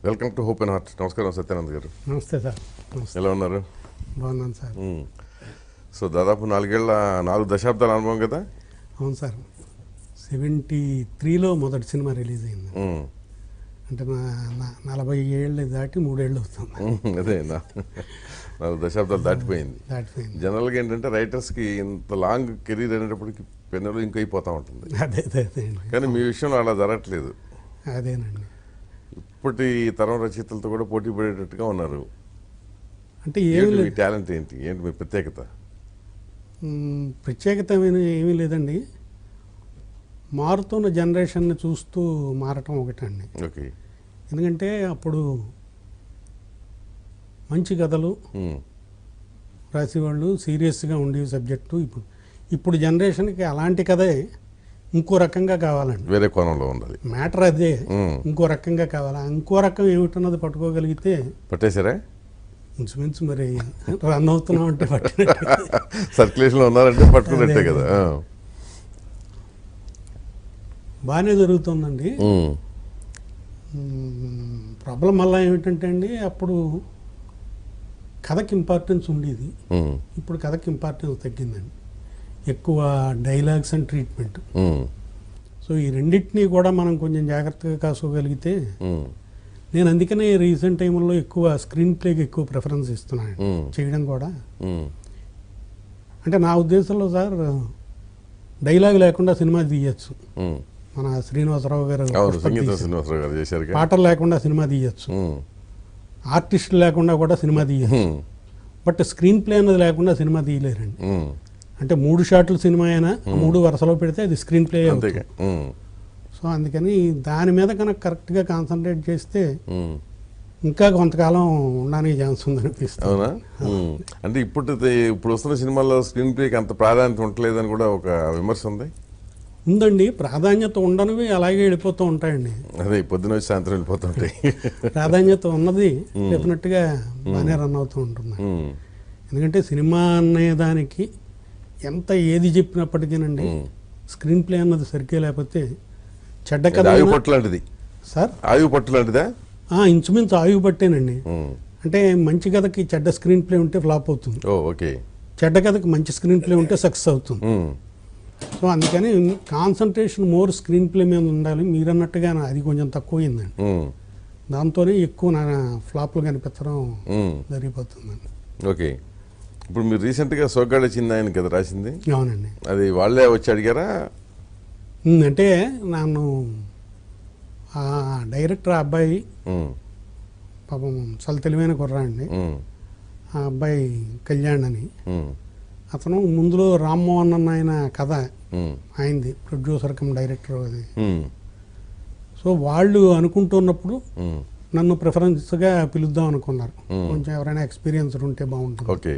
Welcome to hope and heart. నమస్కారం సత్యానంద్ గారు. నమస్తే సార్. నమస్తే. ఎలా ఉన్నారు? బాగున్నాను సార్. సో దాదాపు 4 దశాబ్దాల అనుభవం కదా? అవును సార్. 73లో మొదటి సినిమా రిలీజ్ అయింది. అంటే 40 ఏళ్ళు దాటి 3 ఏళ్ళు అవుతుంది. అదే 4 దశాబ్దాలు దాటిపోయింది. జనరల్గా ఏంటంటే రైటర్స్కి ఇంత లాంగ్ కెరీర్ అనేటప్పటికి పెన్నులు ఇంకో అయిపోతూ ఉంటుంది. అదే కానీ మీ విషయంలో అలా జరగట్లేదు. అదేనండి. ఇప్పటి తరం రచయితలతో కూడా పోటీ పడేటట్టుగా ఉన్నారు. అంటే మీ టాలెంట్ ఏంటి మీ ప్రత్యేకత? ప్రత్యేకత ఏమీ లేదండి. మారుతున్న జనరేషన్ని చూస్తూ మారటం ఒకటండి. ఓకే. ఎందుకంటే అప్పుడు మంచి కథలు రాసేవాళ్ళు, సీరియస్గా ఉండేవి సబ్జెక్టు. ఇప్పుడు జనరేషన్కి అలాంటి కథే ఇంకో రకంగా కావాలండి. వేరే కోణంలో ఉండాలి మ్యాటర్. అదే ఇంకో రకంగా కావాలా. ఇంకో రకం ఏమిటన్నది పట్టుకోగలిగితే పట్టేశారా? ఇంచుమించు మరి రన్ అవుతున్నాం అంటే పట్టినట్టు. సర్క్యులేషన్లో ఉన్నారంటే పట్టుకున్నట్టే కదా. బాగానే జరుగుతుందండి. ప్రాబ్లం వల్ల ఏమిటంటే అండి, అప్పుడు కథకి ఇంపార్టెన్స్ ఉండేది. ఇప్పుడు కథకి ఇంపార్టెన్స్ తగ్గిందండి. ఎక్కువ డైలాగ్స్ అండ్ ట్రీట్మెంట్. సో ఈ రెండింటినీ కూడా మనం కొంచెం జాగ్రత్తగా కాసుకోగలిగితే, నేను అందుకనే రీసెంట్ టైంలో ఎక్కువ స్క్రీన్ ప్లేకి ఎక్కువ ప్రిఫరెన్స్ ఇస్తున్నాను చేయడం కూడా. అంటే నా ఉద్దేశంలో సార్, డైలాగ్ లేకుండా సినిమా తీయచ్చు. మన శ్రీనివాసరావు గారు పాటలు లేకుండా సినిమా తీయచ్చు, ఆర్టిస్టులు లేకుండా కూడా సినిమా తీయచ్చు. బట్ స్క్రీన్ ప్లే అన్నది లేకుండా సినిమా తీయలేరండి. అంటే 3 షాట్లు సినిమా అయినా 3 వరుసలో పెడితే అది స్క్రీన్ ప్లే అవుతుంది. సో అందుకని దాని మీద కనుక కరెక్ట్గా కాన్సన్ట్రేట్ చేస్తే ఇంకా కొంతకాలం ఉండడానికి ఛాన్స్ ఉందనిపిస్తుంది. అవునా? అంటే ఇప్పుడు వస్తున్న సినిమాల్లో స్క్రీన్ ప్లేకి అంత ప్రాధాన్యత ఉండలేదని కూడా ఒక విమర్శ ఉందండి. ప్రాధాన్యత ఉండనివి అలాగే వెళ్ళిపోతూ ఉంటాయండి. అదే పొద్దున వచ్చి సాయంత్రం వెళ్ళిపోతుంటాయి. ప్రాధాన్యత ఉన్నది డెఫినెట్గా బాగానే రన్ అవుతూ ఉంటుంది. ఎందుకంటే సినిమా అనేదానికి ఎంత ఏది చెప్పినప్పటికీనండి, స్క్రీన్ ప్లే అన్నది సరిగ్గా లేకపోతే చెడ్డ కథ. ఆయువు పట్టు లాంటిది సార్. ఆయువు పట్టు లాంటిదా? ఇంచుమించు ఆయువు పట్టేనండి. అంటే మంచి కథకి చెడ్డ స్క్రీన్ ప్లే ఉంటే ఫ్లాప్ అవుతుంది. ఓకే. చెడ్డ కథకి మంచి స్క్రీన్ ప్లే ఉంటే సక్సెస్ అవుతుంది. సో అందుకని కాన్సన్ట్రేషన్ మోర్ స్క్రీన్ ప్లే మీద ఉండాలి. మీరు అన్నట్టుగా అది కొంచెం తక్కువైందండి. దాంతోనే ఎక్కువ నా ఫ్లాప్లు కనిపించడం జరిగిపోతుందండి. ఓకే. ఇప్పుడు మీరు రీసెంట్గా సోగ్గాడే చిన్నాయన కదా రాసింది? అవునండి. అది వాళ్ళే వచ్చి అడిగారా? అంటే నన్ను డైరెక్టర్ అబ్బాయి పాపం చాలా తెలివైన కుర్రాండి. ఆ అబ్బాయి కళ్యాణ్ అని, అతను ముందులో రామ్మోహన్ అన్న ఆయన కథ అయింది, ప్రొడ్యూసర్ కమ్ డైరెక్టర్ అది. సో వాళ్ళు అనుకుంటున్నప్పుడు నన్ను ప్రిఫరెన్స్గా పిలుద్దాం అనుకున్నారు. కొంచెం ఎవరైనా ఎక్స్పీరియన్స్ ఉంటే బాగుంటుంది. ఓకే.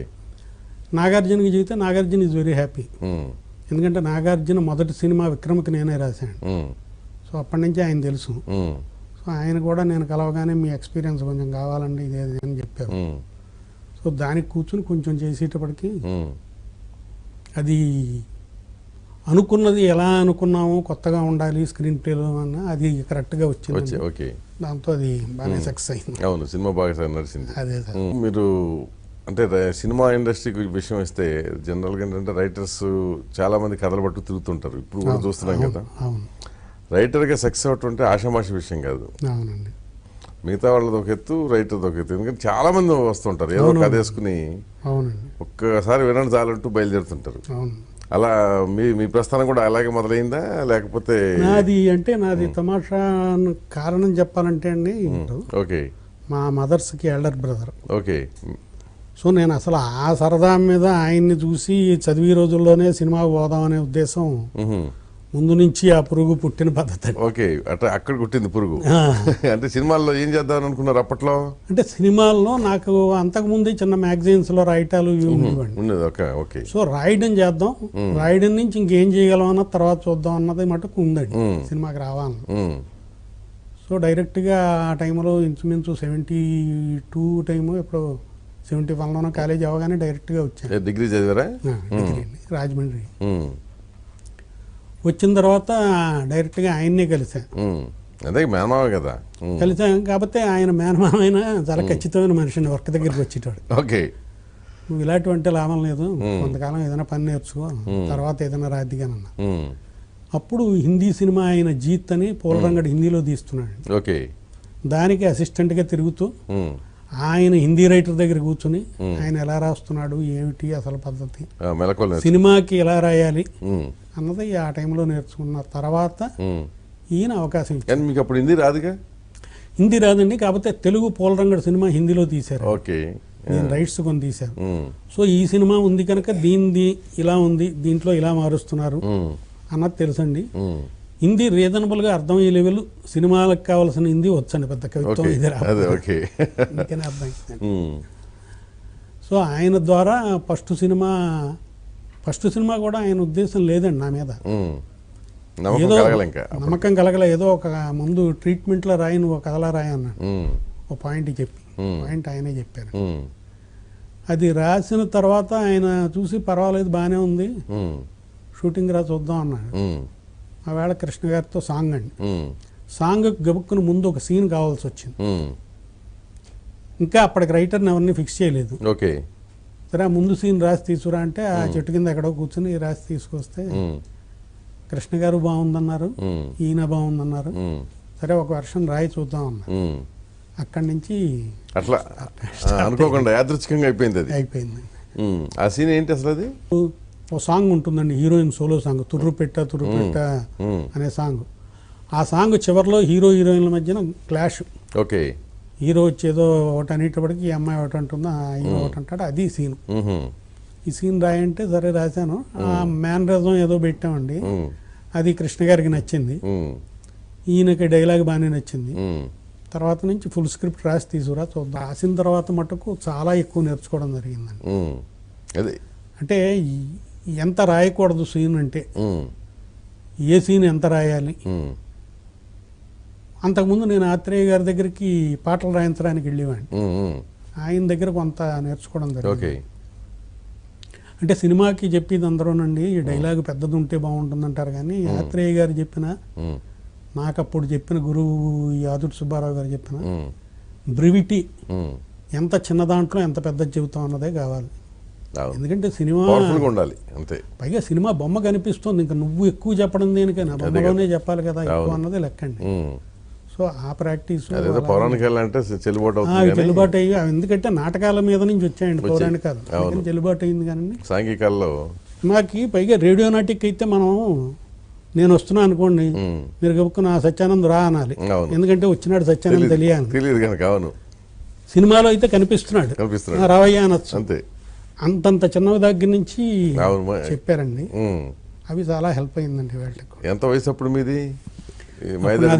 నాగార్జునకి చెబితే నాగార్జున ఈజ్ వెరీ హ్యాపీ. ఎందుకంటే నాగార్జున మొదటి సినిమా విక్రమ్కి నేనే రాశాను. సో అప్పటి నుంచి ఆయన తెలుసు. సో ఆయన కూడా నేను కలవగానే మీ ఎక్స్పీరియన్స్ కొంచెం కావాలండి ఇదేది అని చెప్పారు. సో దానికి కూర్చుని కొంచెం చేసేటప్పటికి అది అనుకున్నది ఎలా అనుకున్నామో కొత్తగా ఉండాలి స్క్రీన్ ప్లేలో అన్న అది కరెక్ట్గా వచ్చింది. ఓకే. దాంతో అది బాగానే సక్సెస్ అయింది. అవును, సినిమా బాగా నడిచింది. అదే సార్. మీరు అంటే సినిమా ఇండస్ట్రీకి విషయం వస్తే జనరల్గా ఏంటంటే రైటర్స్ చాలా మంది కథలు పట్టు తిరుగుతుంటారు. ఇప్పుడు కూడా చూస్తున్నాం కదా. రైటర్గా సక్సెస్ అవటం అంటే ఆషామాషి విషయం కాదు. అవునండి. మిగతా వాళ్ళది ఒక ఎత్తు, రైటర్ది ఒక ఎత్తు. ఎందుకంటే చాలా మంది వస్తుంటారు ఏదో కథ వేసుకుని ఒక్కసారి వినండి చాలంటూ బయలుదేరుతుంటారు. అలా మీ ప్రస్థానం కూడా అలాగే మొదలైందా లేకపోతే? నాది తమాషా కారణం చెప్పాలంటే అండి, ఓకే, మా మదర్స్కి ఎల్డర్ బ్రదర్. ఓకే. సో నేను అసలు ఆ సరదా మీద ఆయన్ని చూసి చదివే రోజుల్లోనే సినిమా పోదాం అనే ఉద్దేశం ముందు నుంచి ఆ పురుగు పుట్టిన పద్ధతి. ఓకే, అట్లా అక్కడ పుట్టింది పురుగు. అంటే సినిమాల్లో ఏం చేద్దామని అనుకున్నారు అప్పట్లో? అంటే సినిమాల్లో నాకు అంతకుముందు చిన్న మ్యాగజైన్స్ లో రాయటాలు ఉండేది. సో రాయడం చేద్దాం, రాయడం నుంచి ఇంకేం చేయగలం అన్న తర్వాత చూద్దాం అన్నది మటుకు ఉందండి సినిమాకి రావాలని. సో డైరెక్ట్గా ఆ టైంలో ఇంచుమించు 72 టైము ఎప్పుడు 71లోనో కాలేజ్ అవగానే డైరెక్ట్గా వచ్చాను. డిగ్రీ చదివారా? డిగ్రీ అండి, రాజమండ్రి. వచ్చిన తర్వాత డైరెక్ట్గా ఆయన్నే కలిసాను. అదే మేనమావ కదా. కలిసాం కాబట్టి ఆయన మేనమామైన చాలా ఖచ్చితమైన మనిషిని వర్క్ దగ్గరికి వచ్చేటాడు. ఓకే, నువ్వు ఇలాంటివంటే లాభం లేదు, కొంతకాలం ఏదైనా పని నేర్చుకో, తర్వాత ఏదైనా రాద్దిగానన్నా. అప్పుడు హిందీ సినిమా ఆయన జీత్ అని పూలరంగడు హిందీలో తీస్తున్నాడు. ఓకే, దానికి అసిస్టెంట్గా తిరుగుతూ ఆయన హిందీ రైటర్ దగ్గర కూర్చుని ఆయన ఎలా రాస్తున్నాడు, ఏమిటి అసలు పద్ధతి, సినిమాకి ఎలా రాయాలి అన్నది ఆ టైంలో నేర్చుకున్న తర్వాత ఈయన అవకాశం ఇచ్చారు. మీకు అప్పుడు హిందీ రాదుగా? హిందీ రాదండి, కాకపోతే తెలుగు పూలరంగడు సినిమా హిందీలో తీశారు. ఓకే, నేను రైట్స్ కొని తీశాను. సో ఈ సినిమా ఉంది కనుక దీనిది ఇలా ఉంది, దీంట్లో ఇలా మారుస్తున్నారు అన్నది తెలుసండి. హిందీ రీజనబుల్గా అర్థమయ్యే లెవెల్, సినిమాలకు కావాల్సిన హిందీ వచ్చండి, పెద్ద కవిత్వం ఇది అందుకనే అర్థమైంది. సో ఆయన ద్వారా ఫస్ట్ సినిమా కూడా ఆయన ఉద్దేశం లేదండి నా మీద, ఏదో నమ్మకం కలగల, ఏదో ఒక ముందు ట్రీట్మెంట్లో రాయను, ఒక కథలా రాయి అన్నాడు. ఒక పాయింట్ చెప్పి పాయింట్ ఆయనే చెప్పారు. అది రాసిన తర్వాత ఆయన చూసి పర్వాలేదు బాగానే ఉంది, షూటింగ్ రా చూద్దాం అన్నాడు. ఆ వేళ కృష్ణ గారితో సాంగ్ అండి, సాంగ్ గబుక్కుని ముందు ఒక సీన్ కావాల్సి వచ్చింది. ఇంకా అప్పటికి రైటర్ని ఎవరిని ఫిక్స్ చేయలేదు. ఓకే, సరే ముందు సీన్ రాసి తీసుకురా అంటే ఆ చెట్టు కింద ఎక్కడో కూర్చుని రాసి తీసుకొస్తే కృష్ణ గారు బాగుందన్నారు, ఈయన బాగుందన్నారు. సరే ఒక వర్షన్ రాయి చూద్దాం అన్నారు. అక్కడి నుంచి అట్లా అనుకోకుండా యాదృచ్ఛికంగా అయిపోయింది. ఆ సీన్ ఏంటి అసలు? అది ఒక సాంగ్ ఉంటుందండి, హీరోయిన్ సోలో సాంగ్, తుర్రు పెట్ట అనే సాంగ్. ఆ సాంగ్ చివరిలో హీరో హీరోయిన్ల మధ్యన క్లాష్. ఓకే, హీరో వచ్చేదో ఒకటి అనేటప్పటికి ఈ అమ్మాయి ఒకటి అంటుందా, హీరో ఒకటి అంటాడు, అది సీన్. ఈ సీన్ రాయంటే సరే రాశాను. ఆ మేనరిజం ఏదో పెట్టామండి, అది కృష్ణ గారికి నచ్చింది, ఈయనకి డైలాగ్ బాగానే నచ్చింది. తర్వాత నుంచి ఫుల్ స్క్రిప్ట్ రాసి తీసుకురా చూద్దాం. రాసిన తర్వాత మటుకు చాలా ఎక్కువ నేర్చుకోవడం జరిగిందండి. అంటే ఎంత రాయకూడదు సీన్ అంటే, ఏ సీన్ ఎంత రాయాలి. అంతకుముందు నేను ఆత్రేయ గారి దగ్గరికి పాటలు రాయించడానికి వెళ్ళేవాడిని, ఆయన దగ్గర కొంత నేర్చుకోవడం జరిగింది. అంటే సినిమాకి చెప్పేది అందరూనండి, ఈ డైలాగ్ పెద్దది ఉంటే బాగుంటుంది అంటారు, కానీ ఆత్రేయ గారు చెప్పిన, నాకు అప్పుడు చెప్పిన గురువు యాదుడు సుబ్బారావు గారు చెప్పిన బ్రివిటీ, ఎంత చిన్న దాంట్లో ఎంత పెద్ద చెబుతాం అన్నదే కావాలి. ఎందుకంటే సినిమా ఉండాలి అంతే, పైగా సినిమా బొమ్మ కనిపిస్తుంది, ఇంకా నువ్వు ఎక్కువ చెప్పడం దేనికైనా బొమ్మలోనే చెప్పాలి కదా ఎక్కువ అన్నది లెక్కండి. సో ఆ ప్రాక్టీస్ చెల్లుబాటు అయ్యి, ఎందుకంటే నాటకాల మీద నుంచి వచ్చాయండి పౌరాణికాలు, చెల్లుబాటు అయింది. కానీ సాంఘికాల్లో మాకి పైగా రేడియో నాటిక్ అయితే మనం, నేను వస్తున్నా అనుకోండి, మీరు గబుక్కున సత్యానంద్ రా అనాలి, ఎందుకంటే వచ్చినాడు సత్యానంద్ తెలియదు కనుక. సినిమాలో అయితే కనిపిస్తున్నాడు, రావయ్య అనొచ్చు. అంతంత చిన్న దగ్గర నుంచి చెప్పారండి, అవి చాలా హెల్ప్ అయిందండి వాళ్ళకి. ఎంత వయసు అప్పుడు మీది? 22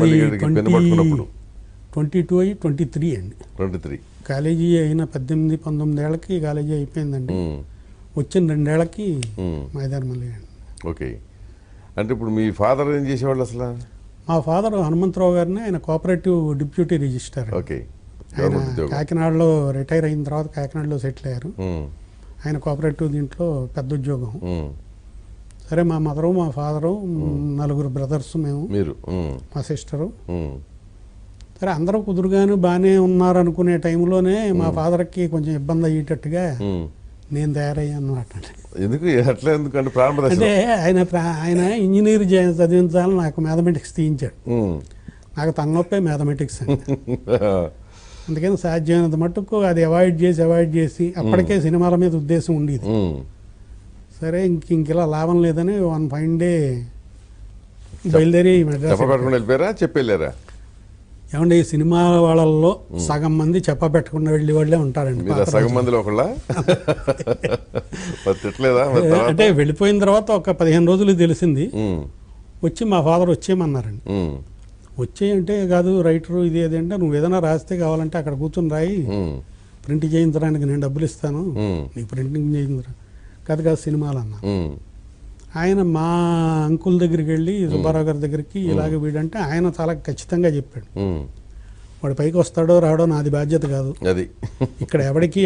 అయ్యి 23 అండి. 23 కాలేజీ అయిన 18-19 ఏళ్ళకి కాలేజీ అయిపోయిందండి. వచ్చిన 2 ఏళ్ళకి మైదార్ మళ్ళీ అండి. ఓకే, అంటే ఇప్పుడు మీ ఫాదర్ ఏం చేసేవాళ్ళు అసలు? మా ఫాదర్ హనుమంతరావు గారిని, ఆయన కోఆపరేటివ్ డిప్యూటీ రిజిస్టర్. ఓకే, ఆయన కాకినాడలో రిటైర్ అయిన తర్వాత కాకినాడలో సెటిల్ అయ్యారు. ఆయన కోఆపరేటివ్ దీంట్లో పెద్ద ఉద్యోగం. సరే మా మదరు, మా ఫాదరు, 4 బ్రదర్స్, మేము, మా సిస్టరు. సరే అందరూ కుదురుగాను బాగానే ఉన్నారు అనుకునే టైంలోనే మా ఫాదర్కి కొంచెం ఇబ్బంది అయ్యేటట్టుగా నేను తయారయ్యాను అన్నమాట. అంటే ఆయన ఇంజనీర్ చదివించాలని నాకు మ్యాథమెటిక్స్ తీయించాడు. నాకు తలనొప్పే మ్యాథమెటిక్స్ అండి. అందుకని సాధ్యమైనంత మట్టుకు అది అవాయిడ్ చేసి అప్పటికే సినిమాల మీద ఉద్దేశం ఉండేది. సరే ఇంకెలా లాభం లేదని వన్ ఫైన్ డే బయలుదేరి చెప్పారా? ఏమంటే ఈ సినిమా వాళ్ళల్లో సగం మంది చెప్పబెట్టకుండా వెళ్ళే వాళ్ళే ఉంటారండి. సగం మందిలో అంటే వెళ్ళిపోయిన తర్వాత ఒక 15 రోజులు తెలిసింది. వచ్చి మా ఫాదర్ వచ్చేయమన్నారండి. వచ్చేయంటే కాదు రైటరు ఇది ఏదంటే, నువ్వు ఏదైనా రాస్తే కావాలంటే అక్కడ కూర్చొని రాయి, ప్రింట్ చేయించడానికి నేను డబ్బులు ఇస్తాను, నీకు ప్రింటింగ్ చేయించరా. కాదు సినిమాలు అన్నా. ఆయన మా అంకుల్ దగ్గరికి వెళ్ళి సుబ్బారావు గారి దగ్గరికి ఇలాగ వీడంటే ఆయన చాలా ఖచ్చితంగా చెప్పాడు, వాడు పైకి వస్తాడో రాడో నాది బాధ్యత కాదు, ఇక్కడ ఎవరికి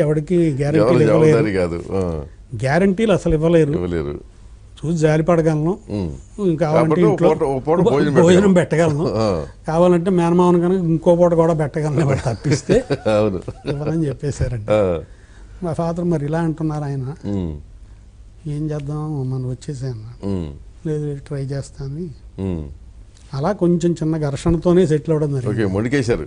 గ్యారంటీలు అసలు ఇవ్వలేరు, చూసి జాలిపడగలను, కావాలంటే కాబట్టి ఇంట్లో ఓ పూట భోజనం భోజనం పెట్టగలను, కావాలంటే మేనమావన్ కనుక ఇంకో పూట కూడా పెట్టగలను, వాడు తప్పిస్తే అవును ఇవ్వనని చెప్పేశారండి. మా ఫాదర్ మరి ఇలా అంటున్నారు ఆయన, ఏం చేద్దాం మనం వచ్చేసాను, లేదు ట్రై చేస్తాను. అలా కొంచెం చిన్న ఘర్షణతోనే సెటిల్ అవ్వడం ఓకే. జరిగింది. మొండికేశారు.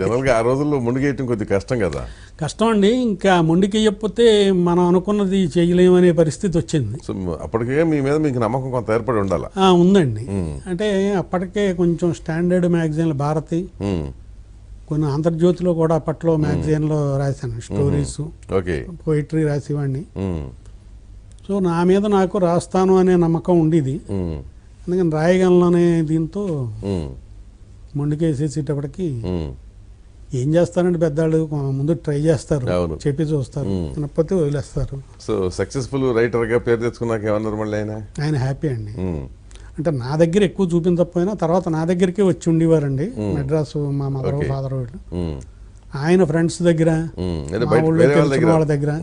జనరల్గా ఆ రోజుల్లో మొండికేయటం కొద్ది కష్టం కదా. కష్టం అండి, ఇంకా మొండికెయ్యకపోతే మనం అనుకున్నది చేయలేమనే పరిస్థితి వచ్చింది. సో అప్పటికే మీ మీద మీకు నమ్మకం కొంత ఏర్పడి ఉండాలి. ఉందండి. అంటే అప్పటికే కొంచెం స్టాండర్డ్ మ్యాగజైన్లు, భారతి, కొన్ని ఆంధ్రజ్యోతిలో కూడా అప్పట్లో మ్యాగజైన్లో రాశాను స్టోరీస్, ఓకే, పోయిటరీ రాసేవాడిని. సో నా మీద నాకు రాస్తాను అనే నమ్మకం ఉండేది, అందుకని రాయగలను అనే దీంతో మొండికేసేసేటప్పటికి ఏం చేస్తారంటే పెద్దవాళ్ళు ముందు ట్రై చేస్తారు, చెప్పి చూస్తారు, తినకపోతే వదిలేస్తారు. సో సక్సెస్ఫుల్ రైటర్గా పేరు తెచ్చుకున్నాక ఏమన్నారు మళ్ళీ ఆయన హ్యాపీ అండి. అంటే నా దగ్గర ఎక్కువ చూపించకపోయినా తర్వాత నా దగ్గరికే వచ్చి ఉండేవారండి. మెడ్రాసు మా మదర్ ఫాదర్ వాళ్ళు, ఆయన ఫ్రెండ్స్ దగ్గర, వాళ్ళ దగ్గర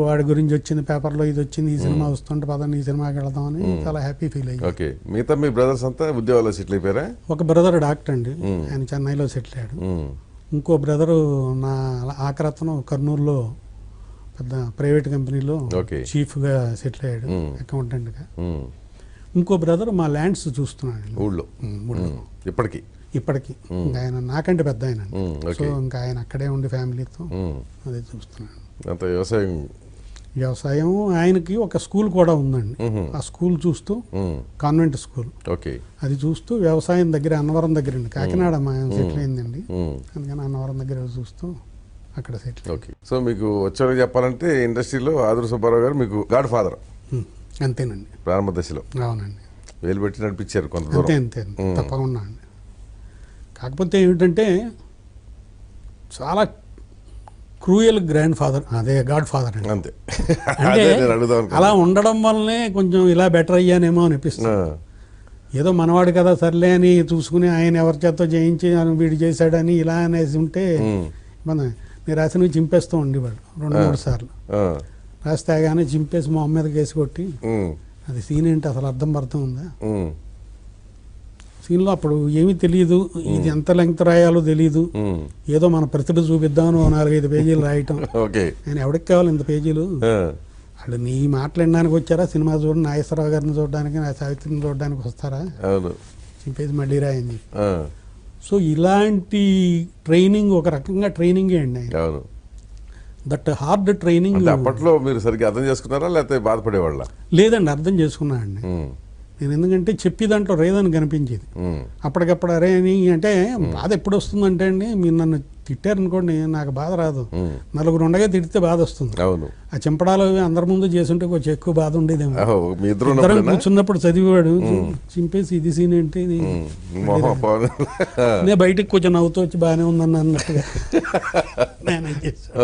వాడి గురించి వచ్చింది పేపర్లో, ఇది వచ్చింది, ఈ సినిమా వస్తుంటే పదండి ఈ సినిమాకి వెళ్దామని చాలా హ్యాపీ ఫీల్ అయ్యి. ఓకే. మిగతా మీ బ్రదర్స్ అంతా ఉద్యోగాల్లో సెటిల్ అయిపోయారా? ఒక బ్రదర్ డాక్టర్ అండి, ఆయన చెన్నైలో సెటిల్ అయ్యాడు. ఇంకో బ్రదరు నా ఆఖరతను కర్నూలులో పెద్ద ప్రైవేట్ కంపెనీలో చీఫ్గా సెటిల్ అయ్యాడు, అకౌంటెంట్గా. ఇంకో బ్రదర్ మా ల్యాండ్స్ చూస్తున్నాడు ఊళ్ళో ఇప్పటికి. ఇంకా ఆయన నాకంటే పెద్ద ఆయన, సో ఇంకా ఆయన అక్కడే ఉండి ఫ్యామిలీతో అదే చూస్తున్నాడు. అంత వ్యవసాయం. ఆయనకి ఒక స్కూల్ కూడా ఉందండి, ఆ స్కూల్ చూస్తూ, కాన్వెంట్ స్కూల్, అది చూస్తూ వ్యవసాయం దగ్గర, అన్నవరం దగ్గర అండి, కాకినాడ మా సెటిల్ అయిందండి, అందుకని అన్నవరం దగ్గర చూస్తూ అక్కడ సెటిల్. ఓకే. సో మీకు వచ్చేవాళ్ళకి చెప్పాలంటే ఇండస్ట్రీలో ఆదురు సుబ్బారావు గారు మీకు గాడ్ ఫాదర్ అంతేనండి, ప్రారంభ దశలో. అవునండి, వేలు పెట్టి నడిపించారు కొంత. అంతే తప్పకుండా అండి. కాకపోతే ఏమిటంటే చాలా క్రూయల్ గ్రాండ్ ఫాదర్, అదే గాడ్ ఫాదర్ అండి. అంతే. అంటే అలా ఉండడం వల్లనే కొంచెం ఇలా బెటర్ అయ్యానేమో అనిపిస్తుంది. ఏదో మనవాడు కదా సర్లే అని చూసుకుని ఆయన ఎవరి చేత జయించి వీడు చేశాడని ఇలా అనేసి ఉంటే నేను రాసినవి చింపేస్తూ ఉండేవాడు 2-3 సార్లు. రాస్తే కానీ చింపేసి మొహం మీద కేసు కొట్టి, అది సీన్ ఏంటి అసలు అర్థం ఉందా? సీన్లో అప్పుడు ఏమీ తెలియదు, ఇది ఎంత లెంగ్త్ రాయాలో తెలియదు, ఏదో మన ప్రతిభ చూపిద్దామని 4-5 పేజీలు రాయటం. నేను ఎవరికి కావాలి ఇంత పేజీలు? వాళ్ళు నీ మాట్లాడడానికి వచ్చారా, సినిమా చూడండి, నాగేశ్వరరావు గారిని చూడడానికి, నా సావిత్రిని చూడడానికి వస్తారా, చింపేసి మళ్ళీ రాయండి. సో ఇలాంటి ట్రైనింగ్ ఒక రకంగా ట్రైనింగే అండి. That hard training. అప్పట్లో మీరు సరిగ్గా అర్థం చేసుకున్నారా లేకపోతే బాధపడేవాళ్ళ? లేదండి, అర్థం చేసుకున్నా అండి. నేను ఎందుకంటే చెప్పి దాంట్లో రేదని కనిపించేది అప్పటికప్పుడు. అరే అని అంటే బాధ ఎప్పుడు వస్తుందంటే అండి, మీరు నన్ను తిట్టారనుకోండి నాకు బాధ రాదు, 4 ఉండగా తిడితే బాధ వస్తుంది. ఆ చెంపడాలు అందరి ముందు చేస్తుంటే కొంచెం ఎక్కువ బాధ ఉండేదేమో. ఇద్దరం కూర్చున్నప్పుడు చదివేవాడు, చింపేసి ఇది సీన్ ఏంటి, నేను బయటకు కొంచెం నవ్వుతూ వచ్చి బాగానే ఉందని అన్నట్టుగా నేను చేశాను.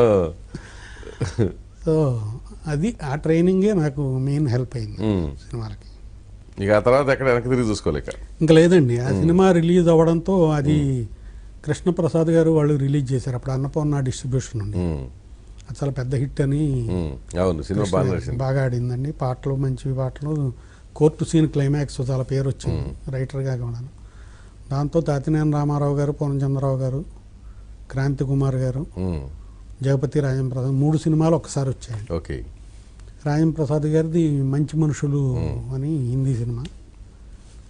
సో అది ఆ ట్రైనింగే నాకు మెయిన్ హెల్ప్ అయింది సినిమాలకి. ఇక ఆ తర్వాత ఎక్కడ వెనక్కి తిరిగి చూసుకోలేక ఇంకా లేదండి. ఆ సినిమా రిలీజ్ అవ్వడంతో అది కృష్ణప్రసాద్ గారు వాళ్ళు రిలీజ్ చేశారు, అప్పుడు అన్నపూర్ణ డిస్ట్రిబ్యూషన్ ఉంది. అది చాలా పెద్ద హిట్ అని, బాగా ఆడిందండి, పాటలు మంచి పాటలు, కోర్టు సీన్ క్లైమాక్స్ చాలా పేరు వచ్చింది రైటర్గా కూడా. దాంతో తాతినేని రామారావు గారు, పూర్ణచంద్రరావు గారు, క్రాంతి కుమార్ గారు, జగపతి రాజంప్రసాద్ 3 సినిమాలు ఒకసారి వచ్చాయి. ఓకే. రాజంప్రసాద్ గారిది మంచి మనుషులు అని హిందీ సినిమా,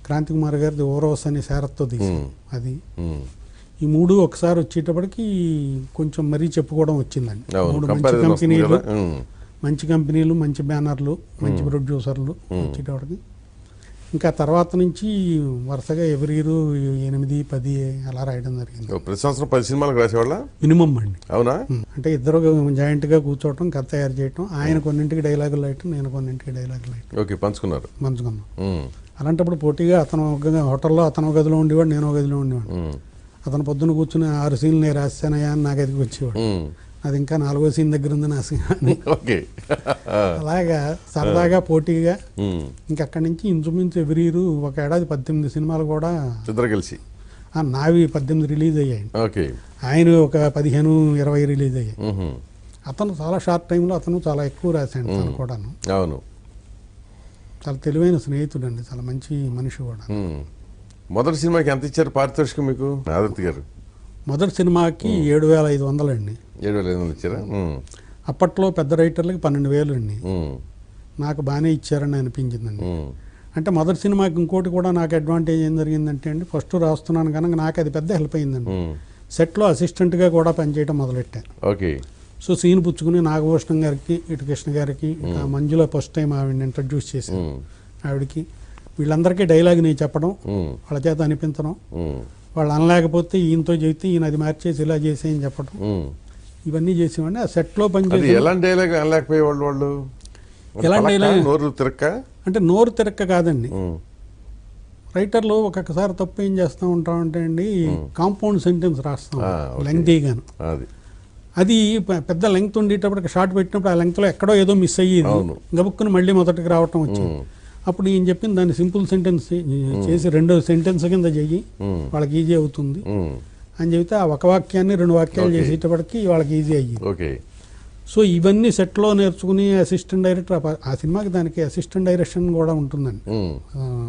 క్రాంతి కుమార్ గారిది ఓరోస్ అని శారత్తో తీసి అది. ఈ 3 ఒకసారి వచ్చేటప్పటికి కొంచెం మరీ చెప్పుకోవడం వచ్చిందండి. 3 మంచి కంపెనీలు, మంచి బ్యానర్లు, మంచి ప్రొడ్యూసర్లు వచ్చేటప్పటికి ఇంకా తర్వాత నుంచి వరుసగా ఎవరి 8-10 అలా రాయడం జరిగింది. ప్రతి సంవత్సరం 10 సినిమాలకు రాసేవాళ్ళ మినిమం అండి. అవునా? అంటే ఇద్దరు జాయింట్గా కూర్చోవటం, కథ తయారు చేయటం, ఆయన కొన్నింటికి డైలాగులు రాయటం, నేను కొన్నింటికి డైలాగులు రాయటం. ఓకే, పంచుకున్నాం. అలాంటప్పుడు పోటీగా అతను హోటల్లో అతను గదిలో ఉండేవాడు, నేను గదిలో ఉండేవాడు. అతను పొద్దున్న కూర్చుని 6 సీన్లు నేను రాశానయా అని నా గదికి వచ్చేవాడు. అది ఇంకా 4వ సీన్ దగ్గర ఉంది నా సీన్. అలాగా సరదాగా పోటీగా ఇంకా అక్కడి నుంచి ఇంచుమించు ఎవరి ఇయర్ ఒక ఏడాది 18 సినిమాలు కూడా కలిసి నావి 18 రిలీజ్ అయ్యాయి. ఆయన ఒక 15-20 రిలీజ్ అయ్యాయి. అతను చాలా షార్ట్ టైంలో అతను చాలా ఎక్కువ రాశాడు తను కూడాను. అవును. చాలా తెలివైన స్నేహితుడు అండి, చాలా మంచి మనిషి కూడా. మొదటి సినిమాకి ఎంత ఇచ్చారు పారితోషికం మీకు ఆదిత్య గారు? మొదటి సినిమాకి 7,500 అండి. 7,500 ఇచ్చారా? అప్పట్లో పెద్ద రైటర్లకి 12,000 అండి. నాకు బాగానే ఇచ్చారని అనిపించిందండి. అంటే మొదటి సినిమాకి ఇంకోటి కూడా నాకు అడ్వాంటేజ్ ఏం జరిగిందంటే అండి, ఫస్ట్ రాస్తున్నాను కనుక నాకు అది పెద్ద హెల్ప్ అయిందండి. సెట్లో అసిస్టెంట్గా కూడా పనిచేయడం మొదలెట్టాను. ఓకే. సో సీన్ పుచ్చుకుని నాగభూషణం గారికి, ఇటు కృష్ణ గారికి, మంజులో ఫస్ట్ టైం ఆవిడని ఇంట్రడ్యూస్ చేశాను. ఆవిడకి వీళ్ళందరికీ డైలాగ్ నేను చెప్పడం, వాళ్ళ చేత అనిపించడం, వాళ్ళు అనలేకపోతే ఈయనతో చెప్తే ఈయన అది మార్చేసి ఇలా చేసేయని చెప్పడం, ఇవన్నీ చేసేవాడిని. ఆ సెట్లో పనిచేసి ఎలాంటి డైలాగ్ అనలేకపోయేవాళ్ళు వాళ్ళు? ఎలాంటి డైలాగ్ నోరు తిరక్క అంటే నోరు తిరక్క కాదండి. రైటర్లు ఒక్కొక్కసారి తప్పు ఏం చేస్తూ ఉంటామంటే అండి, కాంపౌండ్ సెంటెన్స్ రాస్తాం లెంగ్తీగాను. అది పెద్ద లెంగ్త్ ఉండేటప్పటికి షార్ట్ పెట్టినప్పుడు ఆ లెంగ్త్లో ఎక్కడో ఏదో మిస్ అయ్యేది, గబుక్కుని మళ్ళీ మొదటికి రావటం వచ్చింది. అప్పుడు ఈయన చెప్పింది దాన్ని సింపుల్ సెంటెన్స్ చేసి 2 సెంటెన్స్ కింద చెయ్యి, వాళ్ళకి ఈజీ అవుతుంది అని చెబితే ఆ ఒక వాక్యాన్ని 2 వాక్యాలు చేసేటప్పటికి వాళ్ళకి ఈజీ అయ్యింది. సో ఇవన్నీ సెట్లో నేర్చుకుని అసిస్టెంట్ డైరెక్టర్, ఆ సినిమాకి దానికి అసిస్టెంట్ డైరెక్షన్ కూడా ఉంటుందండి,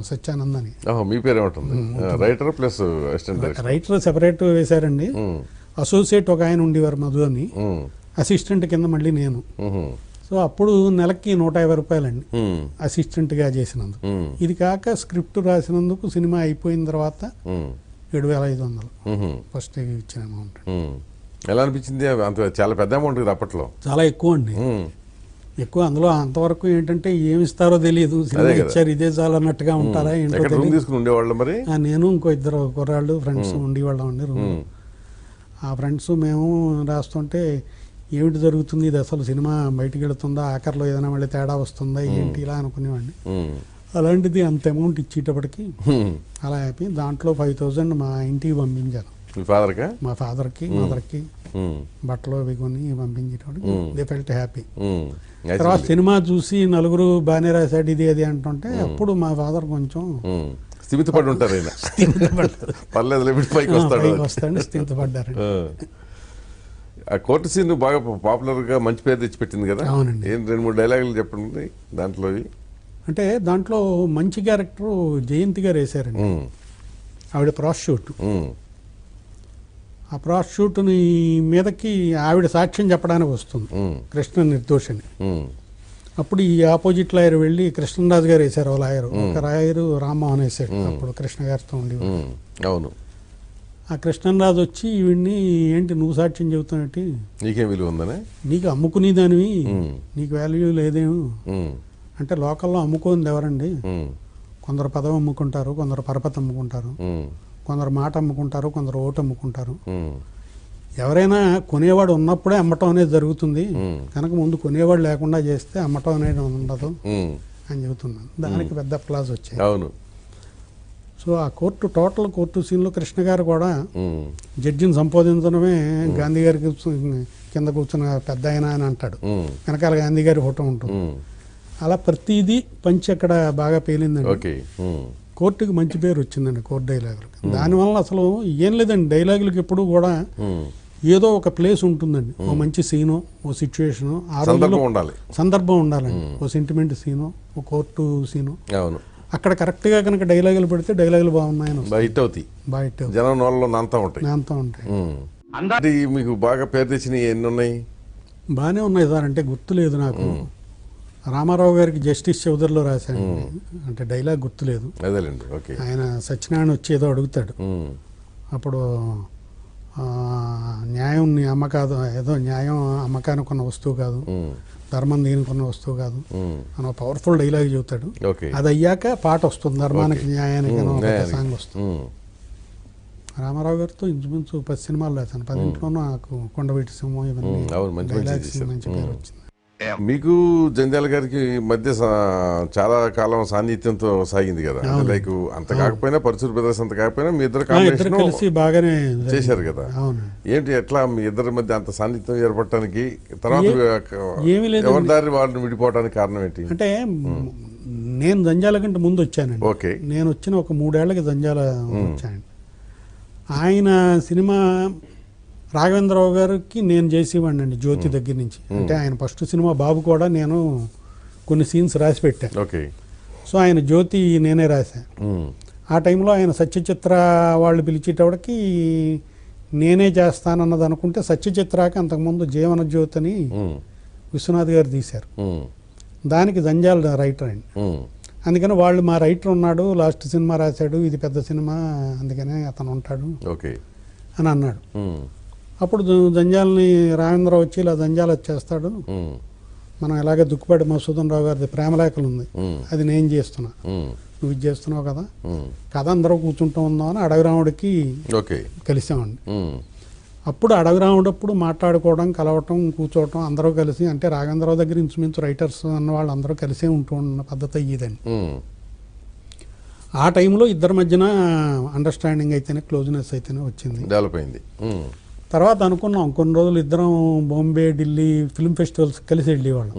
సత్యానంద్ అని. మీ పేరు ఏమంటుంది? Writer plus assistant director. Writer separate వేశారండి, అసోసియేట్ ఒక ఆయన ఉండేవారు మధు అని, అసిస్టెంట్ కింద మళ్ళీ నేను. సో అప్పుడు నెలకి 150 రూపాయలండి అసిస్టెంట్గా చేసినందుకు. ఇది కాక స్క్రిప్ట్ రాసినందుకు సినిమా అయిపోయిన తర్వాత 7,500 ఫస్ట్ ఇచ్చిన అమౌంట్. ఎలా అనిపించింది? అంత చాలా పెద్ద అమౌంట్ కదా అప్పట్లో. చాలా ఎక్కువ అండి, ఎక్కువ. అందులో అంతవరకు ఏంటంటే ఏమి ఇస్తారో తెలియదు, సినిమా ఇచ్చారు ఇదే చాలా అన్నట్టుగా ఉంటారా ఏంటో. తీసుకుని ఉండేవాళ్ళు మరి? నేను ఇంకో 2 కుర్రాళ్ళు ఫ్రెండ్స్ ఉండేవాళ్ళం అండి రూమ్. ఆ ఫ్రెండ్స్ మేము రాస్తుంటే ఏమిటి జరుగుతుంది, ఇది అసలు సినిమా బయటికి వెళుతుందా, ఆఖరిలో ఏదైనా మళ్ళీ తేడా వస్తుందా ఏంటి ఇలా అనుకునేవాడిని. అలాంటిది అంత అమౌంట్ ఇచ్చేటప్పటికి అలా హ్యాపీ. దాంట్లో 5,000 మా ఇంటికి పంపించాను. మా ఫాదర్కి మదర్కి బట్టలు అవి కొని పంపించేటప్పుడు దే ఫెల్ట్ హ్యాపీ. తర్వాత సినిమా చూసి నలుగురు బాగానే రాశాడు ఇది అది అంటుంటే అప్పుడు మా ఫాదర్ కొంచెం స్థిమితపడి ఉంటారు, స్థిమితపడ్డారు. ఆ కోర్టు సీన్ బాగా పాపులర్ గా మంచి పేరు తెచ్చిపెట్టింది కదా. అవునండి. ఏం 2-3 డైలాగులు చెప్పండి దాంట్లో. అంటే దాంట్లో మంచి క్యారెక్టర్ జయంతి గారు వేశారండి. ఆవిడ ప్రాస్టిట్యూట్. ఆ ప్రాస్టిట్యూట్ని మీదకి ఆవిడ సాక్ష్యం చెప్పడానికి వస్తుంది, కృష్ణ నిర్దోషని. అప్పుడు ఈ ఆపోజిట్ లాయర్ వెళ్ళి కృష్ణరాజు గారు వేశారు లాయర్, ఒక లాయరు రామ్మోహన్ వేశాడు అప్పుడు కృష్ణ గారితో ఉండి. అవును. ఆ కృష్ణరాజు వచ్చి ఈవిడ్ని ఏంటి నువ్వు సాక్ష్యం చెబుతానంటే, నీకేం విలువ ఉందనే, నీకు అమ్ముకునేదానివి నీకు వాల్యూ లేదేమో అంటే, లోకల్లో అమ్ముకోంది ఎవరండి? కొందరు పదవి అమ్ముకుంటారు, కొందరు పరపతి అమ్ముకుంటారు, కొందరు మాట అమ్ముకుంటారు, కొందరు ఓటు అమ్ముకుంటారు. ఎవరైనా కొనేవాడు ఉన్నప్పుడే అమ్మటం అనేది జరుగుతుంది కనుక ముందు కొనేవాడు లేకుండా చేస్తే అమ్మటం అనేది ఉండదు అని చెబుతున్నాను. దానికి పెద్ద ప్లాస్ వచ్చాయి. అవును. సో ఆ టోటల్ కోర్టు సీన్లో కృష్ణ గారు కూడా జడ్జిని సంబోధించడమే గాంధీ గారికి కింద కూర్చున్న పెద్ద ఆయన అని అంటాడు, వెనకాల గాంధీ గారి ఫోటో ఉంటుంది. అలా ప్రతిదీ పంచి అక్కడ బాగా పేలిందండి. కోర్టుకి మంచి పేరు వచ్చిందండి కోర్టు డైలాగులకి. దానివల్ల అసలు ఏం లేదండి, డైలాగులకి ఎప్పుడు కూడా ఏదో ఒక ప్లేస్ ఉంటుందండి, ఓ మంచి సీను, ఓ సిచ్యువేషను, ఆ రోజుల్లో సందర్భం ఉండాలండి, ఓ సెంటిమెంట్ సీను, ఓ కోర్టు సీను. అక్కడ కరెక్ట్గా కనుక డైలాగులు పెడితే డైలాగులు బాగున్నాయని హిట్ అవుతాయి, నాంతా ఉంటాయి. మీకు బాగా పేరు తెచ్చినవి ఎన్ని ఉన్నాయి? బాగానే ఉన్నాయి సార్, అంటే గుర్తులేదు నాకు. రామారావు గారికి జస్టిస్ చౌదరిలో రాశాను, అంటే డైలాగ్ గుర్తులేదు. ఆయన సత్యనారాయణ వచ్చి ఏదో అడుగుతాడు, అప్పుడు న్యాయం నీ అమ్మ కాదు, ఏదో న్యాయం అమ్మకానికి ఉన్న వస్తువు కాదు, ధర్మం దీనికి ఉన్న వస్తువు కాదు అని పవర్ఫుల్ డైలాగ్ చెబుతాడు. అది అయ్యాక పాట వస్తుంది, ధర్మానికి న్యాయానికి సాంగ్ వస్తుంది. రామారావు గారితో ఇంచుమించు 10 సినిమాలు రాశాను, 10 నాకు కొండవీటి సింహం ఇవన్నీ డైలాగ్స్ మంచి పేరు వచ్చింది. మీకు జంజాల గారికి మధ్య చాలా కాలం సాన్నిధ్యంతో సాగింది కదా, లైక్ అంత కాకపోయినా పరచూరు బ్రదర్స్ అంత కాకపోయినా మీ ఇద్దరు కలిసి బాగానే చేశారు కదా. ఏంటి ఎట్లా మీ ఇద్దరి మధ్య అంత సాన్నిధ్యం ఏర్పడటానికి, తర్వాత ఎవరి దారి వాళ్ళని విడిపోవడానికి కారణం ఏంటి? అంటే నేను జంజాల కంటే ముందు వచ్చానండి. ఓకే. నేను వచ్చిన ఒక 3 ఏళ్లకి జంజాల వచ్చానండి. ఆయన సినిమా రాఘవేంద్రరావు గారికి నేను చేసేవాడిని అండి జ్యోతి దగ్గర నుంచి. అంటే ఆయన ఫస్ట్ సినిమా బాబు కూడా నేను కొన్ని సీన్స్ రాసి పెట్టాను. ఓకే. సో ఆయన జ్యోతి నేనే రాశాను. ఆ టైంలో ఆయన సత్యచిత్ర వాళ్ళు పిలిచేటప్పటికి నేనే చేస్తానన్నది అనుకుంటే సత్యచిత్రకి అంతకుముందు జీవన జ్యోతిని విశ్వనాథ్ గారు తీశారు. దానికి జంజాల రైటర్ అండి. అందుకని వాళ్ళు మా రైటర్ ఉన్నాడు, లాస్ట్ సినిమా రాశాడు, ఇది పెద్ద సినిమా, అందుకనే అతను ఉంటాడు అని అన్నాడు. అప్పుడు జంజాలని రామేంద్రరావు వచ్చి ఇలా జంజాల చేస్తాడు, మనం ఎలాగే దుక్కుపాటి మధుసూదన్ రావు గారిది ప్రేమలేఖలు ఉంది, అది నేను చేస్తున్నా, నువ్వు ఇది చేస్తున్నావు కదా, కథ అందరూ కూర్చుంటూ ఉందాం అని అడవిరాముడికి కలిసామండి. అప్పుడు అడవిరాముడప్పుడు మాట్లాడుకోవడం, కలవటం, కూర్చోవటం అందరూ కలిసి, అంటే రాఘవేంద్రరావు దగ్గర ఇంచుమించు రైటర్స్ అన్న వాళ్ళు అందరూ కలిసే ఉంటూ ఉన్న పద్ధతి ఇదండి. ఆ టైంలో ఇద్దరి మధ్యన అండర్స్టాండింగ్ అయితేనే, క్లోజ్నెస్ అయితేనే వచ్చింది, డెవలప్ అయింది. తర్వాత అనుకున్నాం కొన్ని రోజులు ఇద్దరం బాంబే, ఢిల్లీ ఫిల్మ్ ఫెస్టివల్స్ కలిసి వెళ్ళేవాళ్ళం.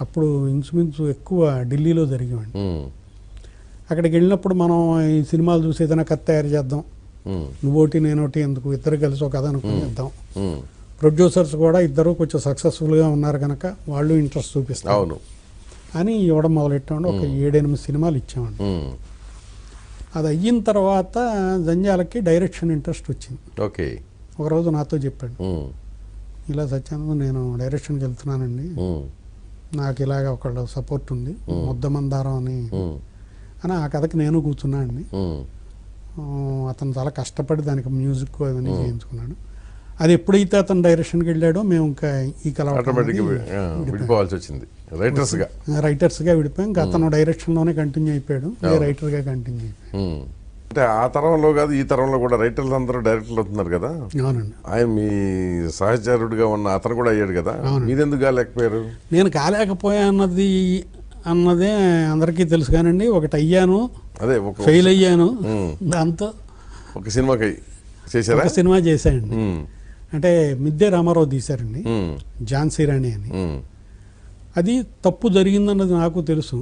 అప్పుడు ఇంచుమించు ఎక్కువ ఢిల్లీలో జరిగేవాడి. అక్కడికి వెళ్ళినప్పుడు మనం ఈ సినిమాలు చూసి ఏదైనా కథ తయారు చేద్దాం, నువ్వోటి నేనోటి ఎందుకు, ఇద్దరు కలిసి ఒక కథ అనుకుని ఇద్దాం. ప్రొడ్యూసర్స్ కూడా ఇద్దరు కొంచెం సక్సెస్ఫుల్గా ఉన్నారు కనుక వాళ్ళు ఇంట్రెస్ట్ చూపిస్తారు అని ఇవ్వడం మొదలెట్టామండి. ఒక 7-8 సినిమాలు ఇచ్చామండి. అది అయిన తర్వాత జంజాలకి డైరెక్షన్ ఇంట్రెస్ట్ వచ్చింది. ఒకరోజు నాతో చెప్పాడు, ఇలా సత్యానంద్ నేను డైరెక్షన్కి వెళ్తున్నానండి, నాకు ఇలాగ ఒకళ్ళు సపోర్ట్ ఉంది, ముద్దమందారం అని ఆ కథకి నేను కూర్చున్నా అండి. అతను చాలా కష్టపడి దానికి మ్యూజిక్ అవన్నీ చేయించుకున్నాడు. అది ఎప్పుడైతే అతను డైరెక్షన్కి వెళ్ళాడో మేము ఇంకా ఈ విడిపోవాల్సి వచ్చింది, రైటర్స్గా విడిపోయాం. ఇంకా అతను డైరెక్షన్లోనే కంటిన్యూ అయిపోయాడు, రైటర్గా కంటిన్యూ అయిపోయాడు. అంటే ఆ తరంలో కాదు, ఈ తరంలో కూడా రైటర్లు అందరూ డైరెక్టర్లు అవుతున్నారు కదా. అవునండి. ఆయన మీ సహచరుడిగా ఉన్న అతను కూడా అయ్యాడు కదా, మీరెందుకు కాలేకపోయారు? నేను కాలేకపోయా అన్నదే అందరికీ తెలుసు కానండి. ఒకటి అయ్యాను, అదే ఫెయిల్ అయ్యాను. దాంతో ఒక సినిమాకి చేశారా? ఒక సినిమా చేశానండి. అంటే మిద్దె రామారావు తీశారండి, ఝాన్సీ రాణి అని. అది తప్పు జరిగిందన్నది నాకు తెలుసు.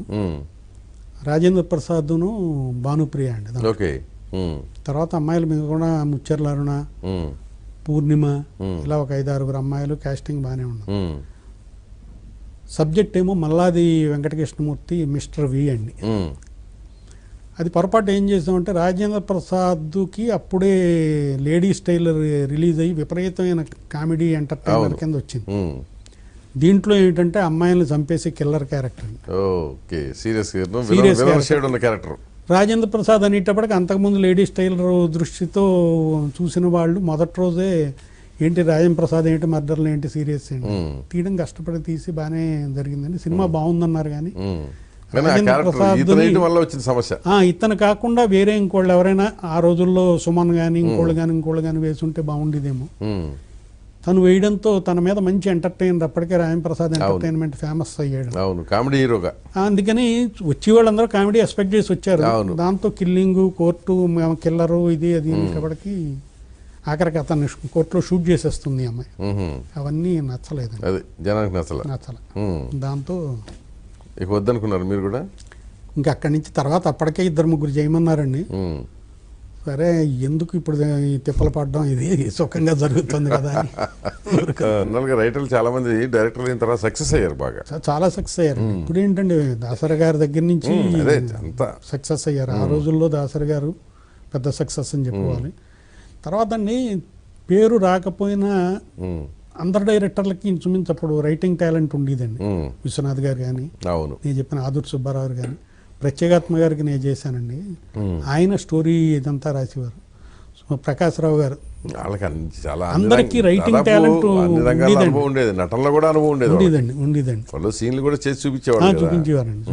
రాజేంద్ర ప్రసాద్ను భానుప్రియ అండి. తర్వాత అమ్మాయిలు మీద కూడా ముచ్చర్ల అరుణ, పూర్ణిమ, ఇలా ఒక 5-6 అమ్మాయిలు కాస్టింగ్ బాగానే ఉన్నారు. సబ్జెక్ట్ ఏమో మల్లాది వెంకటకృష్ణమూర్తి మిస్టర్ వి అండి. అది పొరపాటు ఏం చేసామంటే రాజేంద్ర ప్రసాద్కి అప్పుడే లేడీస్ టైలర్ రిలీజ్ అయ్యి విపరీతమైన కామెడీ ఎంటర్టైనర్ కింద వచ్చింది. దీంట్లో ఏంటంటే అమ్మాయిలను చంపేసి కిల్లర్ క్యారెక్టర్. రాజేంద్ర ప్రసాద్ అనేటప్పటికి అంతకుముందు లేడీస్ టైలర్ దృష్టితో చూసిన వాళ్ళు మొదటి రోజే ఏంటి రాజేంద్ర ప్రసాద్ ఏంటి, మర్డర్లు ఏంటి, సీరియస్ ఏంటి తీయడం కష్టపడి తీసి బాగానే జరిగిందండి. సినిమా బాగుందన్నారు కానీ ఇతను కాకుండా వేరే ఇంకోళ్ళు ఎవరైనా ఆ రోజుల్లో సుమన్ కానీ ఇంకోళ్ళు కానీ వేసి ఉంటే బాగుండేదేమో. తను వేయడంతో తన మీద మంచి ఎంటర్టైనర్, అప్పటికే రాజేంద్ర ప్రసాద్ ఎంటర్టైన్మెంట్ ఫేమస్ అయ్యాడు, కామెడీ హీరోగా. అందుకని వచ్చే వాళ్ళందరూ కామెడీ ఎక్స్పెక్ట్ చేసి వచ్చారు. దాంతో కిల్లింగ్, కోర్టు, కిల్లరు, ఇది అది అనేటప్పటికి ఆఖరికి అతను కోర్టులో షూట్ చేసేస్తుంది అమ్మాయి. అవన్నీ నచ్చలేదు, జనానికి నచ్చల. దాంతో ఇక వద్దనుకున్నారు మీరు కూడా. ఇంకా అక్కడి నుంచి తర్వాత అప్పటికే 2-3 చేయమన్నారండి. సరే ఎందుకు ఇప్పుడు ఈ తిప్పలు పడడం, ఇది సుఖంగా జరుగుతుంది కదా. రైటర్లు చాలా మంది డైరెక్టర్లు అయిన తర్వాత సక్సెస్ అయ్యారు, బాగా చాలా సక్సెస్ అయ్యారు. ఇప్పుడు ఏంటండి దాసరి గారి దగ్గర నుంచి సక్సెస్ అయ్యారు. ఆ రోజుల్లో దాసరి గారు పెద్ద సక్సెస్ అని చెప్పుకోవాలి. తర్వాత అండి పేరు రాకపోయినా అందరు డైరెక్టర్లకి ఇంచుమించు అప్పుడు రైటింగ్ టాలెంట్ ఉండేదండి. విశ్వనాథ్ గారు కానీ, నేను చెప్పిన ఆదుర్ సుబ్బారావు కానీ, ప్రత్యేగాత్మ గారికి నేను చేశానండి. ఆయన స్టోరీ ఇదంతా రాసేవారు. ప్రకాశ్రావు గారు, అందరికీ రైటింగ్ టాలెంట్ ఉండేది, నటనలో కూడా అనుభవం ఉండేదండి. సీన్లు కూడా చేసి చూపించేవారండి.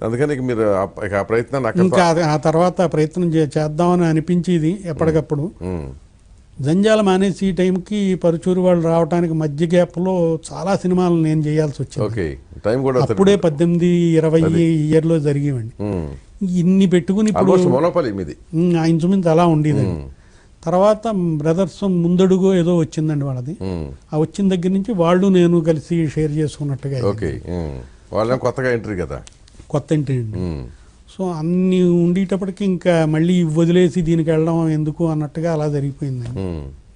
అందుకని మీరు ఆ ప్రయత్నాన్ని ఇంకా ఆ తర్వాత ప్రయత్నం చేద్దామని అనిపించేది ఎప్పటికప్పుడు. జంజాల మానేసి ఈ టైంకి పరుచూరు వాళ్ళు రావడానికి మధ్య గ్యాప్లో చాలా సినిమాలు నేను చేయాల్సి వచ్చింది. అప్పుడే 18-20 ఇయర్లో జరిగేవండి. ఇన్ని పెట్టుకుని ఇప్పుడు ఇంచుమించు అలా ఉండేదండి. తర్వాత బ్రదర్స్ ముందడుగు ఏదో వచ్చిందండి వాళ్ళది. ఆ వచ్చిన దగ్గర నుంచి వాళ్ళు నేను కలిసి షేర్ చేసుకున్నట్టుగా కొత్తగా ఎంట్రీ కదా, కొత్త ఎంట్రీ అండి. సో అన్ని ఉండేటప్పటికి ఇంకా మళ్ళీ వదిలేసి దీనికి వెళ్ళడం ఎందుకు అన్నట్టుగా అలా జరిగిపోయింది.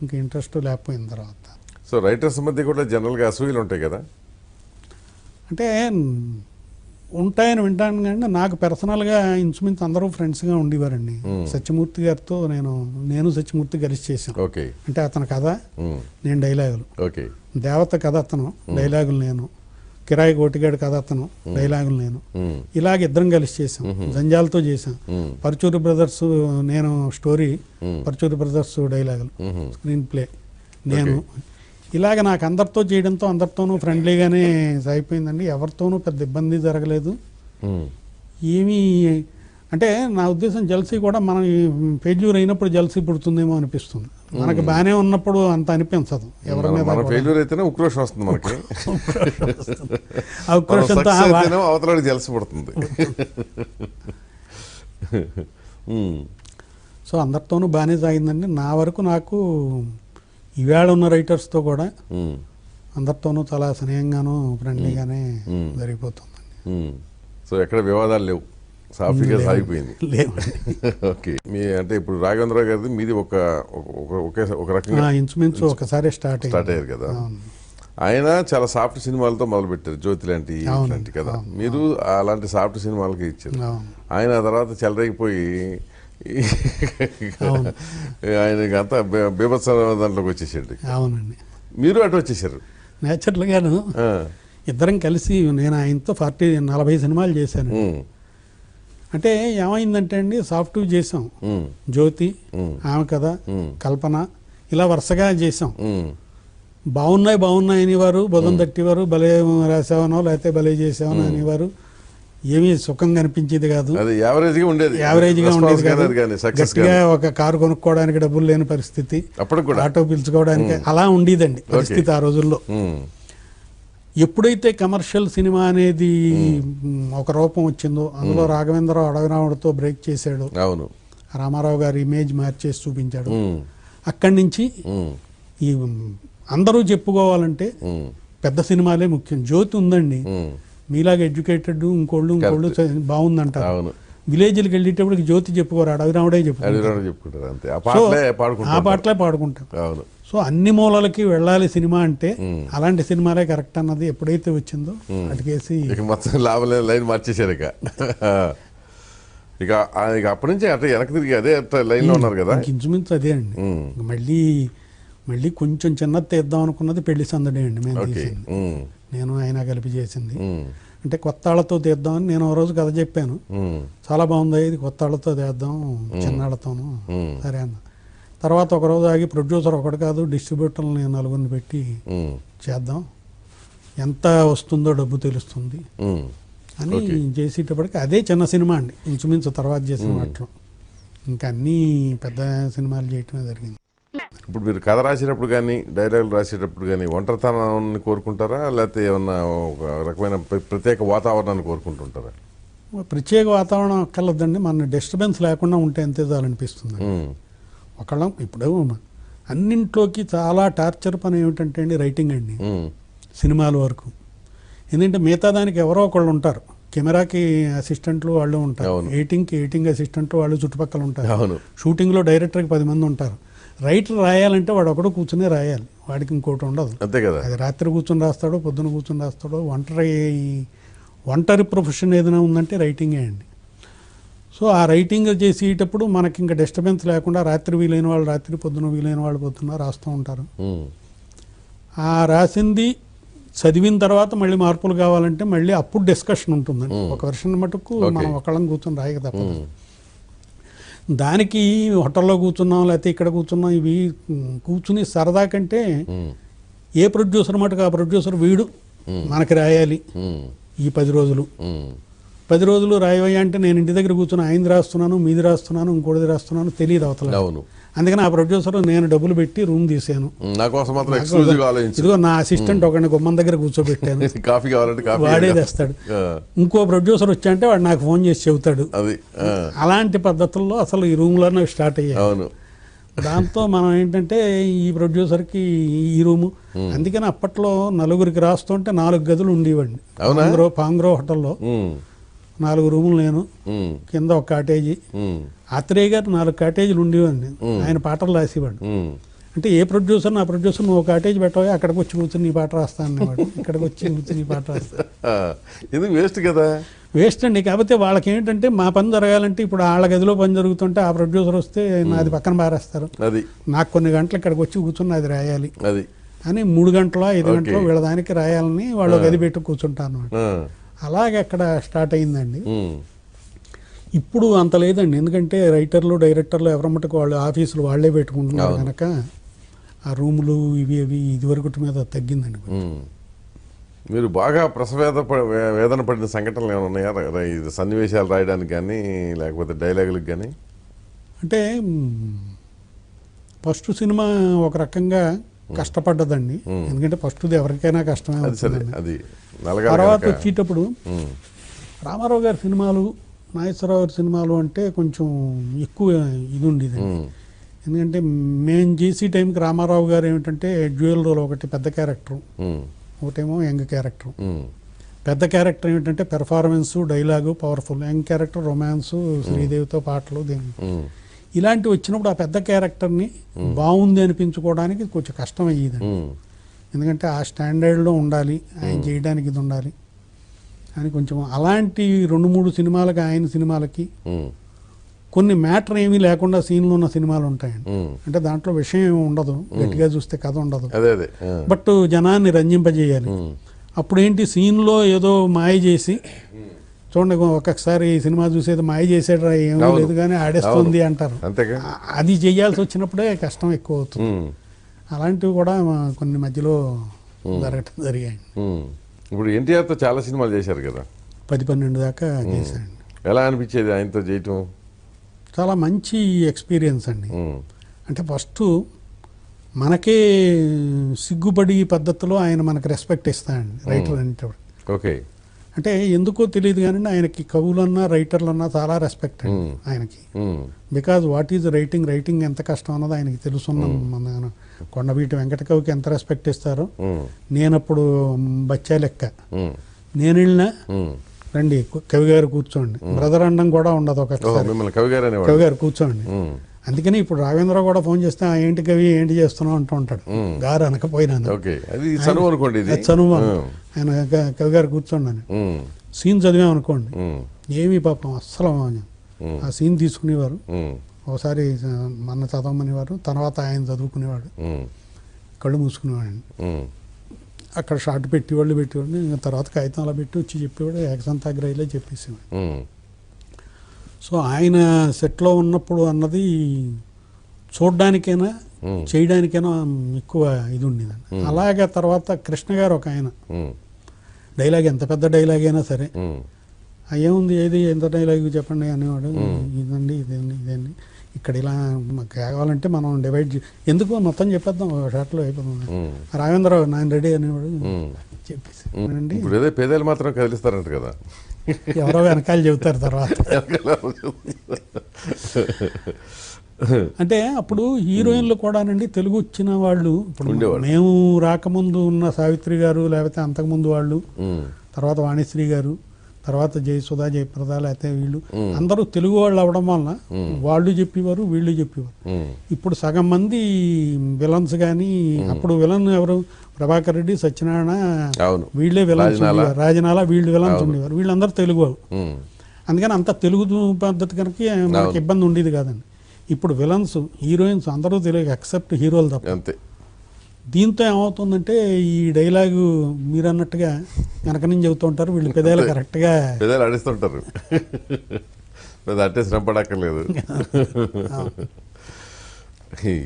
ఇంకా ఇంట్రెస్ట్ లేకపోయిన తర్వాత. సో రైటర్స్ మధ్య కూడా జనరల్గా అసూయలు ఉంటాయి కదా. అంటే ఉంటాయని వింటాను కానీ నాకు పర్సనల్గా ఇంచుమించు అందరూ ఫ్రెండ్స్గా ఉండేవారండి. సత్యమూర్తి గారితో నేను సత్యమూర్తి కలిసి చేశాను. అంటే అతని కథ, నేను డైలాగులు. దేవత కథ అతను, డైలాగులు నేను. కిరాయి కోటిగాడి కథ అతను, డైలాగులు నేను. ఇలాగ ఇద్దరం కలిసి చేసాం. జంజాలతో చేసాం. పరుచూరి బ్రదర్స్ నేను స్టోరీ, పరుచూరి బ్రదర్స్ డైలాగులు, స్క్రీన్ ప్లే నేను. ఇలాగ నాకు అందరితో చేయడంతో అందరితోనూ ఫ్రెండ్లీగానే అయిపోయిందండి. ఎవరితోనూ పెద్ద ఇబ్బంది జరగలేదు. ఏమీ అంటే నా ఉద్దేశం జల్సీ కూడా మనం ఫెయిల్యూర్ అయినప్పుడు జల్సీ పుడుతుందేమో అనిపిస్తుంది. మనకి బాగానే ఉన్నప్పుడు అంత అనిపించదు. ఎవరి మీద ఫెయిల్యూర్ అయితేనే ఉక్రోషం వస్తుంది మనకి. ఆ ఉక్రోషంతో అవతల జల్సీ పుడుతుంది. సో అందరితోనూ బాగానే సాగిందండి. నా వరకు నాకు ఈవేళ ఉన్న రైటర్స్తో కూడా అందరితోనూ చాలా స్నేహంగానూ ఫ్రెండ్లీగానే జరిగిపోతుందండి. సో ఎక్కడ వివాదాలు లేవు, సాఫీగా సాగిపోయింది. ఓకే. మీ అంటే ఇప్పుడు రాఘవేంద్రరావు గారిది మీది ఒక రకంగా ఇంచుమించు ఒకసారి స్టార్ట్ అయ్యారు కదా. ఆయన చాలా సాఫ్ట్ సినిమాలతో మొదలుపెట్టారు, జ్యోతి లాంటి కదా. మీరు అలాంటి సాఫ్ట్ సినిమాలకి ఇచ్చారు. ఆయన ఆ తర్వాత చెలరేగిపోయి ఆయనకి అంతా బీభత్స దాంట్లోకి వచ్చేసాడు. అవునండి. మీరు అటు వచ్చేసారు నేచురల్గాను. ఇద్దరం కలిసి నేను ఆయనతో 40 సినిమాలు చేశాను. అంటే ఏమైందంటే అండి, సాఫ్ట్ చేసాం. జ్యోతి, ఆమె కథ, కల్పన, ఇలా వరుసగా చేసాం. బాగున్నాయి అనేవారు, బొదం తట్టేవారు, భలే రాసావనో లేకపోతే భలే చేసావనో అనేవారు. ఏమీ సుఖంగా అనిపించేది కాదు. యావరేజ్గా ఉండేది కాదు. గట్టిగా ఒక కారు కొనుక్కోవడానికి డబ్బులు లేని పరిస్థితి, ఆటో పిలుచుకోవడానికి అలా ఉండేదండి పరిస్థితి ఆ రోజుల్లో. ఎప్పుడైతే కమర్షియల్ సినిమా అనేది ఒక రూపం వచ్చిందో, అందులో రాఘవేంద్రరావు అడగరావుడితో బ్రేక్ చేశాడు. రామారావు గారి ఇమేజ్ మార్చేసి చూపించాడు. అక్కడి నుంచి ఈ అందరూ చెప్పుకోవాలంటే పెద్ద సినిమాలే ముఖ్యం. జ్యోతి ఉందండి, మీలాగా ఎడ్యుకేటెడ్ ఇంకోళ్ళు బాగుందంటారు. విలేజ్కి వెళ్ళేటప్పటికి జ్యోతి చెప్పుకోరు, అడవిరాముడే చెప్పుకుంటారు. ఆ పాటలే పాడుకుంటాం. సో అన్ని మూలలకి వెళ్ళాలి సినిమా అంటే, అలాంటి సినిమాలే కరెక్ట్ అన్నది ఎప్పుడైతే వచ్చిందో అటుకేసి మొత్తం లాభం లైన్ మార్చేశారు. ఇక అప్పటి నుంచి అట్లా వెనక్కి తిరిగి అదే లైన్ లో ఉన్నారు కదా. ఇంచుమించు అదే అండి. మళ్ళీ కొంచెం చిన్నది తీద్దాం అనుకున్నది పెళ్లి సందడి అండి. మేము తీసింది, నేను ఆయన కలిపి చేసింది. అంటే కొత్త వాళ్ళతో తీద్దామని నేను రోజు కథ చెప్పాను. చాలా బాగుంది, ఇది కొత్త వాళ్ళతో తీద్దాం, చిన్నాళ్ళతోనూ. సరే అన్న. తర్వాత ఒకరోజు ఆగి ప్రొడ్యూసర్ ఒకటి కాదు, డిస్ట్రిబ్యూటర్లు నేను 4 పెట్టి చేద్దాం, ఎంత వస్తుందో డబ్బు తెలుస్తుంది అని చేసేటప్పటికి అదే చిన్న సినిమా అండి ఇంచుమించు. తర్వాత చేసిన వాటిలో ఇంకా అన్నీ పెద్ద సినిమాలు చేయటమే జరిగింది. ఇప్పుడు మీరు కథ రాసేటప్పుడు కానీ డైలాగులు రాసేటప్పుడు కానీ ఒంటరితనాన్ని కోరుకుంటారా, లేకపోతే ఏమన్నా ఒక రకమైన ప్రత్యేక వాతావరణాన్ని కోరుకుంటుంటారా? ప్రత్యేక వాతావరణం అక్కర్లేదండి, మన డిస్టర్బెన్స్ లేకుండా ఉంటే అంతే చాలనిపిస్తుంది. ఒకళ్ళం ఇప్పుడు అన్నింట్లోకి చాలా టార్చర్ పని ఏమిటంటే అండి రైటింగ్ అండి, సినిమాల వరకు. ఎందుకంటే మిగతా దానికి ఎవరో ఒకళ్ళు ఉంటారు, కెమెరాకి అసిస్టెంట్లు వాళ్ళు ఉంటారు, ఎడిటింగ్ అసిస్టెంట్లు వాళ్ళు చుట్టుపక్కల ఉంటారు, షూటింగ్లో డైరెక్టర్కి 10 మంది ఉంటారు. రైటర్ రాయాలంటే వాడు ఒకడు కూర్చుని రాయాలి, వాడికి ఇంకోటి ఉండదు. అంతే కదా. అది రాత్రి కూర్చొని రాస్తాడో పొద్దున కూర్చొని రాస్తాడో. ఒంటరి ప్రొఫెషన్ ఏదైనా ఉందంటే రైటింగే అండి. సో ఆ రైటింగ్ చేసేటప్పుడు మనకి ఇంకా డిస్టర్బెన్స్ లేకుండా రాత్రి వీలైన వాళ్ళు రాత్రి, పొద్దున వీలైన వాళ్ళు పొద్దున రాస్తూ ఉంటారు. ఆ రాసింది చదివిన తర్వాత మళ్ళీ మార్పులు కావాలంటే మళ్ళీ అప్పుడు డిస్కషన్ ఉంటుందండి. ఒక వెర్షన్ మటుకు మనం ఒకళ్ళని కూర్చొని రాయక తప్పదు. దానికి హోటల్లో కూర్చున్నాం లేకపోతే ఇక్కడ కూర్చున్నాం, ఇవి కూర్చుని సరదా కంటే ఏ ప్రొడ్యూసర్ మటుకు ఆ ప్రొడ్యూసర్ వీడు మనకి రాయాలి ఈ 10 రోజులు రాయవయ్యా అంటే నేను ఇంటి దగ్గర కూర్చుని ఆయన రాస్తున్నాను, మీది రాస్తున్నాను, ఇంకోటిది రాస్తున్నాను, తెలియదు అవతల. అందుకని ఆ ప్రొడ్యూసర్ నేను డబ్బులు పెట్టి రూమ్ తీసాను, ఇదిగో నా అసిస్టెంట్ ఒకరిని గుమ్మం దగ్గర కూర్చోబెట్టాను, కాఫీ కావాలంటే వాడే తెస్తాడు. ఇంకో ప్రొడ్యూసర్ వచ్చాయంటే వాడు నాకు ఫోన్ చేసి చెబుతాడు. అలాంటి పద్ధతుల్లో అసలు ఈ రూమ్లోనే స్టార్ట్ అయ్యాయి. దాంతో మనం ఏంటంటే ఈ ప్రొడ్యూసర్కి ఈ రూము, అందుకని అప్పట్లో 4 రాస్తుంటే 4 గదులు ఉండేవండి. పాంగ్రో హోటల్లో 4 రూములు, నేను కింద ఒక కాటేజీ. ఆత్రేయ గారు 4 కాటేజీలు ఉండేవండి. ఆయన పాటలు రాసేవాడు. అంటే ఏ ప్రొడ్యూసర్ నా ప్రొడ్యూసర్ నువ్వు కాటేజ్ పెట్టవా అక్కడికి వచ్చి కూర్చొని నీ పాట రాస్తా అన్నవాడు, ఇక్కడికి వచ్చి కూర్చొని నీ పాట రాస్తా. ఇది వేస్ట్ కదా. వేస్ట్ అండి. కాకపోతే వాళ్ళకి ఏంటంటే మా పని జరగాలంటే ఇప్పుడు వాళ్ళ గదిలో పని జరుగుతుంటే ఆ ప్రొడ్యూసర్ వస్తే నాది పక్కన పారేస్తారు, అది నాకు కొన్ని గంటలు ఇక్కడికి వచ్చి కూర్చొని అది రాయాలి అది అని 3 గంటలో 5 గంటలో వీళ్ళ దానికి రాయాలని వాళ్ళు గది పెట్టి కూర్చుంటారు. అలాగే అక్కడ స్టార్ట్ అయిందండి. ఇప్పుడు అంత లేదండి, ఎందుకంటే రైటర్లు డైరెక్టర్లు ఎవరమ్మటికి వాళ్ళు ఆఫీసులు వాళ్ళే పెట్టుకుంటున్నారు కనుక ఆ రూములు ఇవి ఇదివరకు మీద తగ్గిందండి. మీరు బాగా వేదన పడిన సంఘటనలు ఏమైనా ఉన్నాయా ఇది సన్నివేశాలు రాయడానికి కానీ లేకపోతే డైలాగులకు కానీ? అంటే ఫస్ట్ సినిమా ఒక రకంగా కష్టపడ్డదండి, ఎందుకంటే ఫస్ట్ది ఎవరికైనా కష్టమే అవుతుంది. తర్వాత వచ్చేటప్పుడు రామారావు గారి సినిమాలు నాగేశ్వరరావు గారి సినిమాలు అంటే కొంచెం ఎక్కువ ఇది ఉండేదండి. ఎందుకంటే మేము చేసే టైంకి రామారావు గారు ఏమిటంటే డ్యూయల్ రోల్, ఒకటి పెద్ద క్యారెక్టర్, ఒకటేమో యంగ్ క్యారెక్టర్. పెద్ద క్యారెక్టర్ ఏమిటంటే performance dialogue powerful, young character romance శ్రీదేవితో పాటలు ఇలాంటివి వచ్చినప్పుడు ఆ పెద్ద క్యారెక్టర్ని బాగుంది అనిపించుకోవడానికి కొంచెం కష్టం అయ్యేదండి. ఎందుకంటే ఆ స్టాండర్డ్లో ఉండాలి, ఆయన చేయడానికి ఇది ఉండాలి అని కొంచెం అలాంటి 2-3 సినిమాలకి ఆయన సినిమాలకి కొన్ని మ్యాటర్ ఏమీ లేకుండా సీన్లు ఉన్న సినిమాలు ఉంటాయండి. అంటే దాంట్లో విషయం ఏమి ఉండదు, గట్టిగా చూస్తే కథ ఉండదు, బట్ జనాన్ని రంజింపజేయాలి. అప్పుడేంటి సీన్లో ఏదో మాయ చేసి చూడండి, ఒక్కొక్కసారి సినిమా చూసేది మాయ చేసేట ఏమీ లేదు కానీ ఆడేస్తుంది అంటారు, అది చేయాల్సి వచ్చినప్పుడే కష్టం ఎక్కువ అవుతుంది. అలాంటివి కూడా కొన్ని మధ్యలో జరగటం జరిగాయి. ఇప్పుడు ఎన్టీఆర్తో చాలా సినిమాలు చేశారు కదా, 10-12 దాకా చేశాను. ఎలా అనిపించేది ఆయనతో చేయటం? చాలా మంచి ఎక్స్పీరియన్స్ అండి. అంటే ఫస్ట్ మనకే సిగ్గుపడి పద్ధతిలో ఆయన మనకు రెస్పెక్ట్ ఇస్తాడండి రైటర్ అనేటప్పుడు. ఓకే. అంటే ఎందుకో తెలియదు కానీ ఆయనకి కవులన్నా రైటర్లన్నా చాలా రెస్పెక్ట్ అండి ఆయనకి. బికాజ్ వాట్ ఈజ్ రైటింగ్ ఎంత కష్టం అన్నది ఆయనకి తెలుసున్నాం. మన కొండవీటి వెంకట కవికి ఎంత రెస్పెక్ట్ ఇస్తారో, నేనప్పుడు బచ్చా లెక్క నేను వెళ్ళినా రండి కవి గారు కూర్చోండి, బ్రదర్ అండం కూడా ఉండదు ఒకసారి, కవి గారు కూర్చోండి. అందుకని ఇప్పుడు రావేంద్రరావు కూడా ఫోన్ చేస్తే ఏంటి కవి ఏంటి చేస్తున్నావు అంటూ ఉంటాడు, గారు అనకపోయినా చనువు ఆయన కవి గారు కూర్చోండి అని. సీన్ చదివామనుకోండి ఏమీ పాపం అస్సలు ఆ సీన్ తీసుకునేవారు, ఒకసారి మన చదవమనేవారు, తర్వాత ఆయన చదువుకునేవాడు, కళ్ళు మూసుకునేవాడు, అక్కడ షార్ట్ పెట్టేవాళ్ళు ఇంకా తర్వాత కాగితం అలా పెట్టి వచ్చి చెప్పేవాడు, ఏకసంతాగ్రహిలో చెప్పేసేవాడు. సో ఆయన సెట్లో ఉన్నప్పుడు అన్నది చూడ్డానికైనా చేయడానికైనా ఎక్కువ ఇది ఉండేదండి. అలాగే తర్వాత కృష్ణ గారు ఒక ఆయన డైలాగ్ ఎంత పెద్ద డైలాగ్ అయినా సరే ఏముంది ఏది ఎంత డైలాగ్ చెప్పండి అనేవాడు, ఇదండి ఇదండి ఇక్కడ ఇలా కావాలంటే మనం డివైడ్ ఎందుకు మొత్తం చెప్పేద్దాం షార్ట్లో అయిపోతుంది. రావేంద్రరావు నేను రెడీ అనేవాడు, చెప్పేసి పేదలు మాత్రం కదిలిస్తారంట కదా, ఎవరో వెనకాల చెబుతారు తర్వాత. అంటే అప్పుడు హీరోయిన్లు కూడానండి తెలుగు వచ్చిన వాళ్ళు, ఇప్పుడు మేము రాకముందు ఉన్న సావిత్రి గారు, లేకపోతే అంతకుముందు వాళ్ళు, తర్వాత వాణిశ్రీ గారు, తర్వాత జయసుధ జయప్రద, లేకపోతే వీళ్ళు అందరూ తెలుగు వాళ్ళు అవడం వలన వాళ్ళు చెప్పేవారు వీళ్ళు చెప్పేవారు. ఇప్పుడు సగం మంది విలన్స్ కానీ, అప్పుడు విలన్ ఎవరు ప్రభాకర్ రెడ్డి సత్యనారాయణ వీళ్ళే విలన్స్, రాజనాల వీళ్ళు విలన్స్ ఉండేవారు, వీళ్ళందరూ తెలుగు వాళ్ళు. అందుకని అంత తెలుగు పద్ధతి కనుక మనకి ఇబ్బంది ఉండేది కాదండి. ఇప్పుడు విలన్స్ హీరోయిన్స్ అందరూ తెలుగు ఎక్సెప్ట్ హీరోలు తప్ప. దీంతో ఏమవుతుందంటే ఈ డైలాగు మీరు అన్నట్టుగా వెనక నుంచి చెబుతూ ఉంటారు, వీళ్ళు పెదాలు కరెక్ట్గా ఆడిస్తుంటారు, అట్టే శ్రమ పడక్కర్లేదు.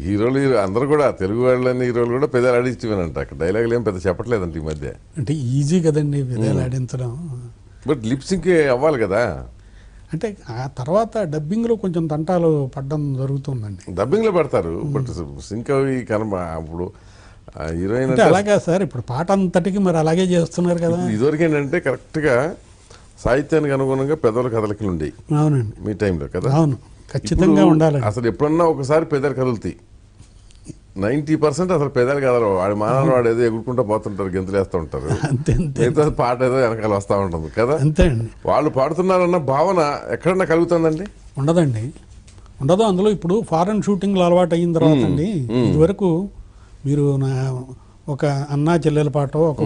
హీరోలు అందరూ కూడా తెలుగు వాళ్ళని హీరోలు కూడా పెదాలు ఆడించేవానంట, అక్కడ డైలాగులు ఏం పెద్ద చెప్పట్లేదంట ఈ మధ్య. అంటే ఈజీ కదండి పెదాలు ఆడించడం, బట్ లిప్సింగ్ అవ్వాలి కదా. అంటే ఆ తర్వాత డబ్బింగ్లో కొంచెం తంటాలు పడడం జరుగుతుందండి. డబ్బింగ్లో పెడతారు, బట్ సింక్ అవి అప్పుడు హీరోయిన్ అంటే అలాగే సార్, ఇప్పుడు పాట అంతటికి మరి అలాగే చేస్తున్నారు కదా. ఇదివరకు ఏంటంటే కరెక్ట్గా సాహిత్యానికి అనుగుణంగా పెద్దల కథలకి ఉండేవి. అవునండి, మీ టైంలో కదా. అవును, ఖచ్చితంగా ఉండాలి. అసలు ఎప్పుడన్నా ఒకసారి పెద్దలు కదులుతాయి, 90% అసలు పెదాలు కదలరు. వాడి మానాన్ని వాడు ఏదో ఎగురుకుంటూ పోతుంటారు, గెంతులు వేస్తూ ఉంటారు, మిగతా పాట ఏదో వెనకాల వస్తూ ఉంటుంది కదా. అంతే అండి. వాళ్ళు పాడుతున్నారన్న భావన ఎక్కడన్నా కలుగుతుందండి? ఉండదండి. ఉండదు. అందులో ఇప్పుడు ఫారెన్ షూటింగ్లు అలవాటు అయిన తర్వాత అండి, ఇదివరకు మీరు ఒక అన్నా చెల్లెల పాట ఒక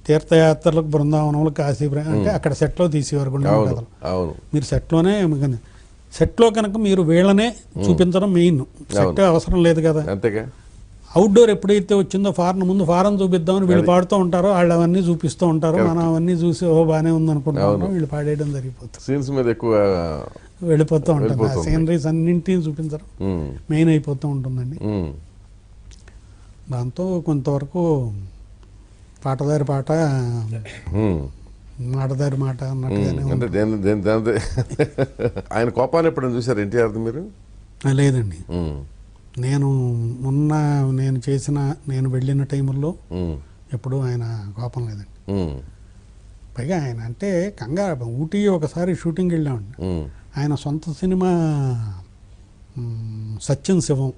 తీర్థయాత్రలకు బృందావనంలో కాశీ అంటే అక్కడ సెట్లో తీసేవారు గుండె కథలు. మీరు సెట్లోనే సెట్లో కనుక మీరు వీళ్ళనే చూపించడం మెయిన్, సెట్ అవసరం లేదు కదా. అంతేగా అవుట్డోర్ ఎప్పుడైతే వచ్చిందో ముందు ఫారెన్ చూపిద్దామని వీళ్ళు పాడుతూ ఉంటారో, వాళ్ళు అవన్నీ చూపిస్తూ ఉంటారు, మనం అవన్నీ చూసి బాగానే ఉంది అనుకుంటాం, వీళ్ళు పాడేయడం జరిగిపోతుంది, సీన్స్ మీద ఎక్కువ వెళ్ళిపోతూ ఉంటుంది, ఆ సీనరీస్ అన్నింటినీ చూపించడం మెయిన్ అయిపోతూ ఉంటుందండి. దాంతో కొంతవరకు పాటదారి పాట మాటదారి మాట అన్నట్టుగానే. ఆయన కోపాన్ని ఎప్పుడైనా చూసారు ఎన్టీఆర్ మీరు? లేదండి, నేను నేను వెళ్ళిన టైముల్లో ఎప్పుడు ఆయన కోపం లేదండి. పైగా ఆయన అంటే కంగారు. ఊటీ ఒకసారి షూటింగ్ వెళ్ళామండి, ఆయన సొంత సినిమా సత్యం శివం,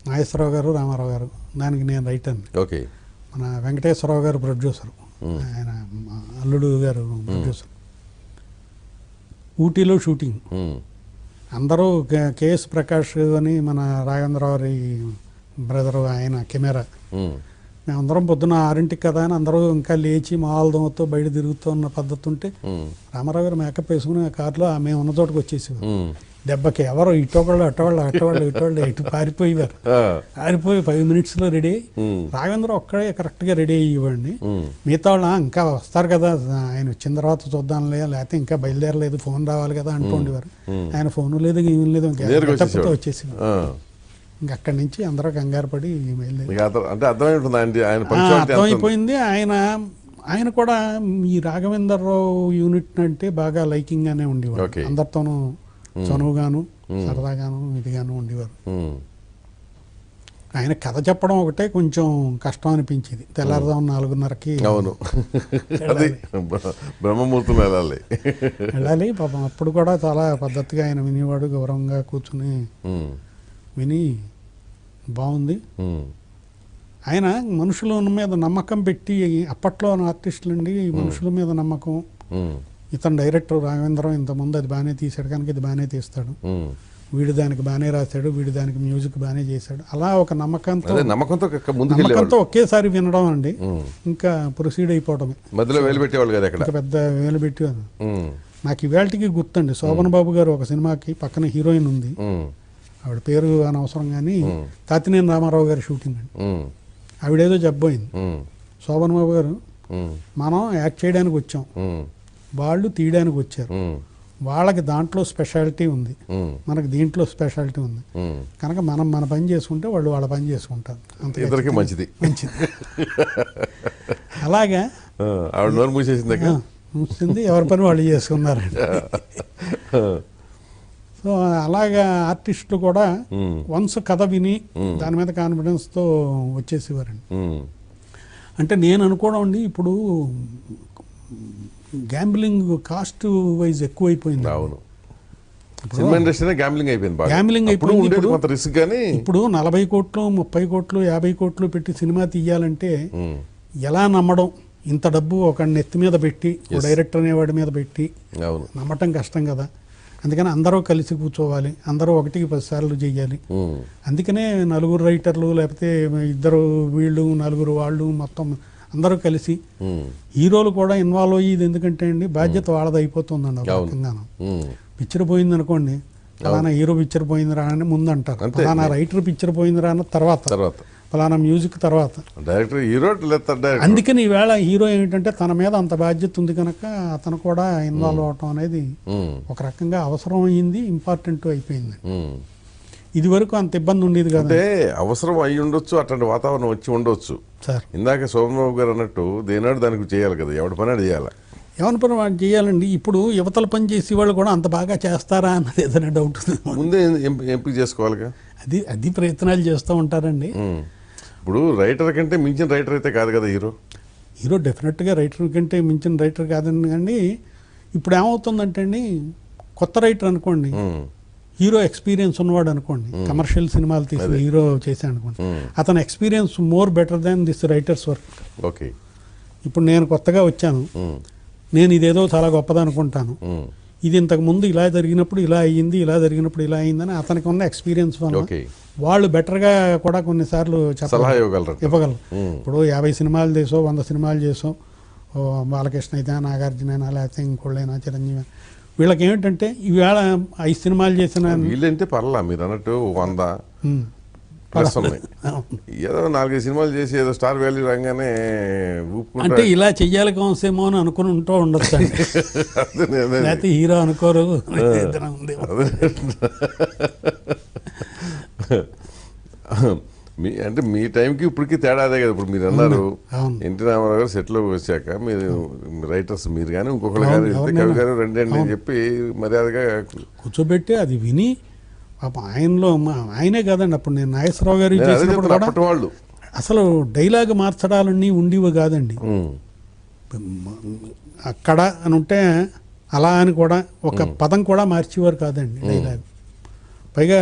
నాగేశ్వరరావు గారు, రామారావు గారు, దానికి నేను రైటర్ని. ఓకే. మన వెంకటేశ్వరరావు గారు ప్రొడ్యూసర్, ఆయన అల్లుడు గారు ప్రొడ్యూసర్. ఊటీలో షూటింగ్, అందరూ కేఎస్ ప్రకాష్ అని మన రాఘవేంద్రరావు గారి బ్రదరు, ఆయన కెమెరా. మేమందరం పొద్దున్న 6ంటికి కదా అని అందరూ ఇంకా లేచి మాల్దోమతో బయట తిరుగుతూ ఉన్న పద్ధతి ఉంటే రామారావు గారు మేకప్ వేసుకుని ఆ కార్లో మేము ఉన్న చోటుకు వచ్చేసి దెబ్బకి ఎవరు ఇటోళ్ళు ఇటు పారిపోయేవారు. పారిపోయి 5 minutesలో రెడీ. రాఘవేంద్ర ఒక్కడే కరెక్ట్గా రెడీ అయ్యేవాడిని. మిగతా వాళ్ళు ఇంకా వస్తారు కదా, ఆయన వచ్చిన తర్వాత చూద్దాంలే, లేకపోతే ఇంకా బయలుదేరలేదు, ఫోన్ రావాలి కదా అంటూ ఉండేవారు. ఆయన ఫోన్ లేదు, ఏం లేదు, ఇంకా వచ్చేసి ఇంకా అక్కడి నుంచి అందరూ కంగారు పడి అర్థమైపోయింది. ఆయన కూడా ఈ రాఘవేంద్రరావు యూనిట్ అంటే బాగా లైకింగ్ గానే ఉండేవారు, అందరితోనూ చనువుగాను సరదాగాను ఇదిగాను ఉండేవారు. ఆయన కథ చెప్పడం ఒకటే కొంచెం కష్టం అనిపించేది. తెల్లారుదాం 4:30కి బ్రహ్మముహూర్తం వెళ్ళాలి. పాపం అప్పుడు కూడా చాలా పద్ధతిగా ఆయన వినేవాడు, గౌరవంగా కూర్చుని విని బాగుంది. ఆయన మనుషుల మీద నమ్మకం పెట్టి, అప్పట్లో ఆర్టిస్టులు అండి మనుషుల మీద నమ్మకం. ఇతను డైరెక్టర్ రాఘవేంద్రం ఇంతకుముందు అది బాగానే తీసాడు కనుక ఇది బాగానే తీస్తాడు, వీడు దానికి బాగానే రాశాడు, వీడు దానికి మ్యూజిక్ బాగానే చేశాడు, అలా ఒక నమ్మకంతో ఒకేసారి వినడం అండి, ఇంకా ప్రొసీడ్ అయిపోవడమే. మధ్యలో వేలు పెట్టేవాళ్ళు కదా, పెద్ద వేలు పెట్టేవాడు. నాకు ఇవాళకి గుర్తండి, శోభన్ బాబు గారు ఒక సినిమాకి పక్కన హీరోయిన్ ఉంది, ఆవిడ పేరు అనవసరం కానీ కాతినేని రామారావు గారి షూటింగ్ అండి. ఆవిడేదో జబ్బోయింది. శోభన్ బాబు గారు మనం యాక్ట్ చేయడానికి వచ్చాం, వాళ్ళు తీయడానికి వచ్చారు, వాళ్ళకి దాంట్లో స్పెషాలిటీ ఉంది, మనకి దీంట్లో స్పెషాలిటీ ఉంది కనుక మనం మన పని చేసుకుంటే వాళ్ళు వాళ్ళ పని చేసుకుంటారు, అంతే మంచిది. అలాగా మూసింది, ఎవరి పని వాళ్ళు చేసుకున్నారండి. సో అలాగా ఆర్టిస్టులు కూడా వన్స్ కథ విని దాని మీద కాన్ఫిడెన్స్తో వచ్చేసేవారండి. అంటే నేను అనుకోవడం అండి, ఇప్పుడు గ్యాంబ్లింగ్ కాస్ట్ వైజ్ ఎక్కువైపోయింది. గ్యాంబ్లింగ్ అయిపోయింది. ఇప్పుడు 40 కోట్లు 30 కోట్లు 50 కోట్లు పెట్టి సినిమా తీయాలంటే ఎలా నమ్మడం, ఇంత డబ్బు ఒక నెత్తి మీద పెట్టి డైరెక్టర్ అనేవాడి మీద పెట్టి నమ్మటం కష్టం కదా. అందుకని అందరూ కలిసి కూర్చోవాలి, అందరూ 1కి 10 సార్లు చెయ్యాలి. అందుకనే 4 రైటర్లు లేకపోతే 2 వీళ్ళు 4 వాళ్ళు మొత్తం అందరూ కలిసి హీరోలు కూడా ఇన్వాల్వ్ అయ్యేది. ఎందుకంటే అండి బాధ్యత వాళ్ళది అయిపోతుందండి. ఒక రకంగాను పిక్చర్ పోయింది అనుకోండి, ఫలానా హీరో పిక్చర్ పోయిందిరా అని ముందు అంటారు, ఫలానా రైటర్ పిక్చర్ పోయిందిరా అన్న తర్వాత, ఫలానా మ్యూజిక్ తర్వాత డైరెక్టర్ హీరో. అందుకని ఈవేళ హీరో ఏమిటంటే తన మీద అంత బాధ్యత ఉంది కనుక అతను కూడా ఇన్వాల్వ్ అవటం అనేది ఒక రకంగా అవసరం అయ్యింది, ఇంపార్టెంట్ అయిపోయింది. ఇది వరకు అంత ఇబ్బంది ఉండేది కదా. అంటే అవసరం అయ్యి ఉండొచ్చు, అట్లాంటి వాతావరణం వచ్చి ఉండొచ్చు సార్. ఇందాక శోభన్ బాబు గారు అన్నట్టు దేనాడు దానికి చేయాలి కదా, ఎవరి పని అది చేయాలి, ఎవరి పని వాడు చేయాలండి. ఇప్పుడు యువతల పని చేసే వాళ్ళు కూడా అంత బాగా చేస్తారా అన్నది ఏదైనా డౌట్ ముందే ఎంపిక చేసుకోవాలిగా. అది ప్రయత్నాలు చేస్తూ ఉంటారండి. ఇప్పుడు రైటర్ కంటే మించిన రైటర్ అయితే కాదు కదా హీరో డెఫినెట్గా రైటర్ కంటే మించిన రైటర్ కాదండి. కానీ ఇప్పుడు ఏమవుతుందంటే అండి, కొత్త రైటర్ అనుకోండి, హీరో ఎక్స్పీరియన్స్ ఉన్నవాడు అనుకోండి, కమర్షియల్ సినిమాలు తీసి హీరో చేశాడు అనుకోండి, అతని experience more better than this writer's work. Okay. ఇప్పుడు నేను కొత్తగా వచ్చాను, నేను ఇదేదో చాలా గొప్పది అనుకుంటాను, ఇది ఇంతకు ముందు ఇలా జరిగినప్పుడు ఇలా అయ్యింది, ఇలా జరిగినప్పుడు ఇలా అయ్యిందని అతనికి ఉన్న ఎక్స్పీరియన్స్ వల్ల ఓకే వాళ్ళు బెటర్గా కూడా కొన్నిసార్లు సలహా ఇవ్వగలరు. ఇప్పుడు 50 సినిమాలు చేసో 100 సినిమాలు చేసో బాలకృష్ణ అయితే, నాగార్జున అయినా, లేకపోతే ఇంకోళ్ళైనా, చిరంజీవి, వీళ్ళకి ఏమిటంటే ఈవేళ 5 సినిమాలు చేసిన వీళ్ళంటే పర్లా మీరు అన్నట్టు 100 ప్లస్ ఉన్నాయి. ఏదో 4 సినిమాలు చేసి ఏదో స్టార్ వాల్యూ రాగానే ఊపుకుంటా అంటే ఇలా చెయ్యాలి కావసేమో అని అనుకుని ఉంటూ ఉండొచ్చు అండి. లేకపోతే హీరో అనుకోరు ఉంది. అంటే మీ టైంకి ఇప్పటికీ తేడా అదే కదా. ఇప్పుడు మీరు అన్నారు ఎన్టీ రామారావు గారు సెట్లోకి వచ్చాక మీరు రైటర్స్ మీరు కానీ ఇంకొకరు కానీ కవి గారు రండి అని చెప్పి మర్యాదగా కూర్చోబెట్టి అది విని పాపం ఆయనే కాదండి. అప్పుడు నేను నాగేశ్వరరావు గారు చేసినప్పుడు వాళ్ళు అసలు డైలాగ్ మార్చడాలన్నీ ఉండేవి కాదండి. అక్కడ అని ఉంటే అలా అని కూడా ఒక పదం కూడా మార్చేవారు కాదండి డైలాగ్. పైగా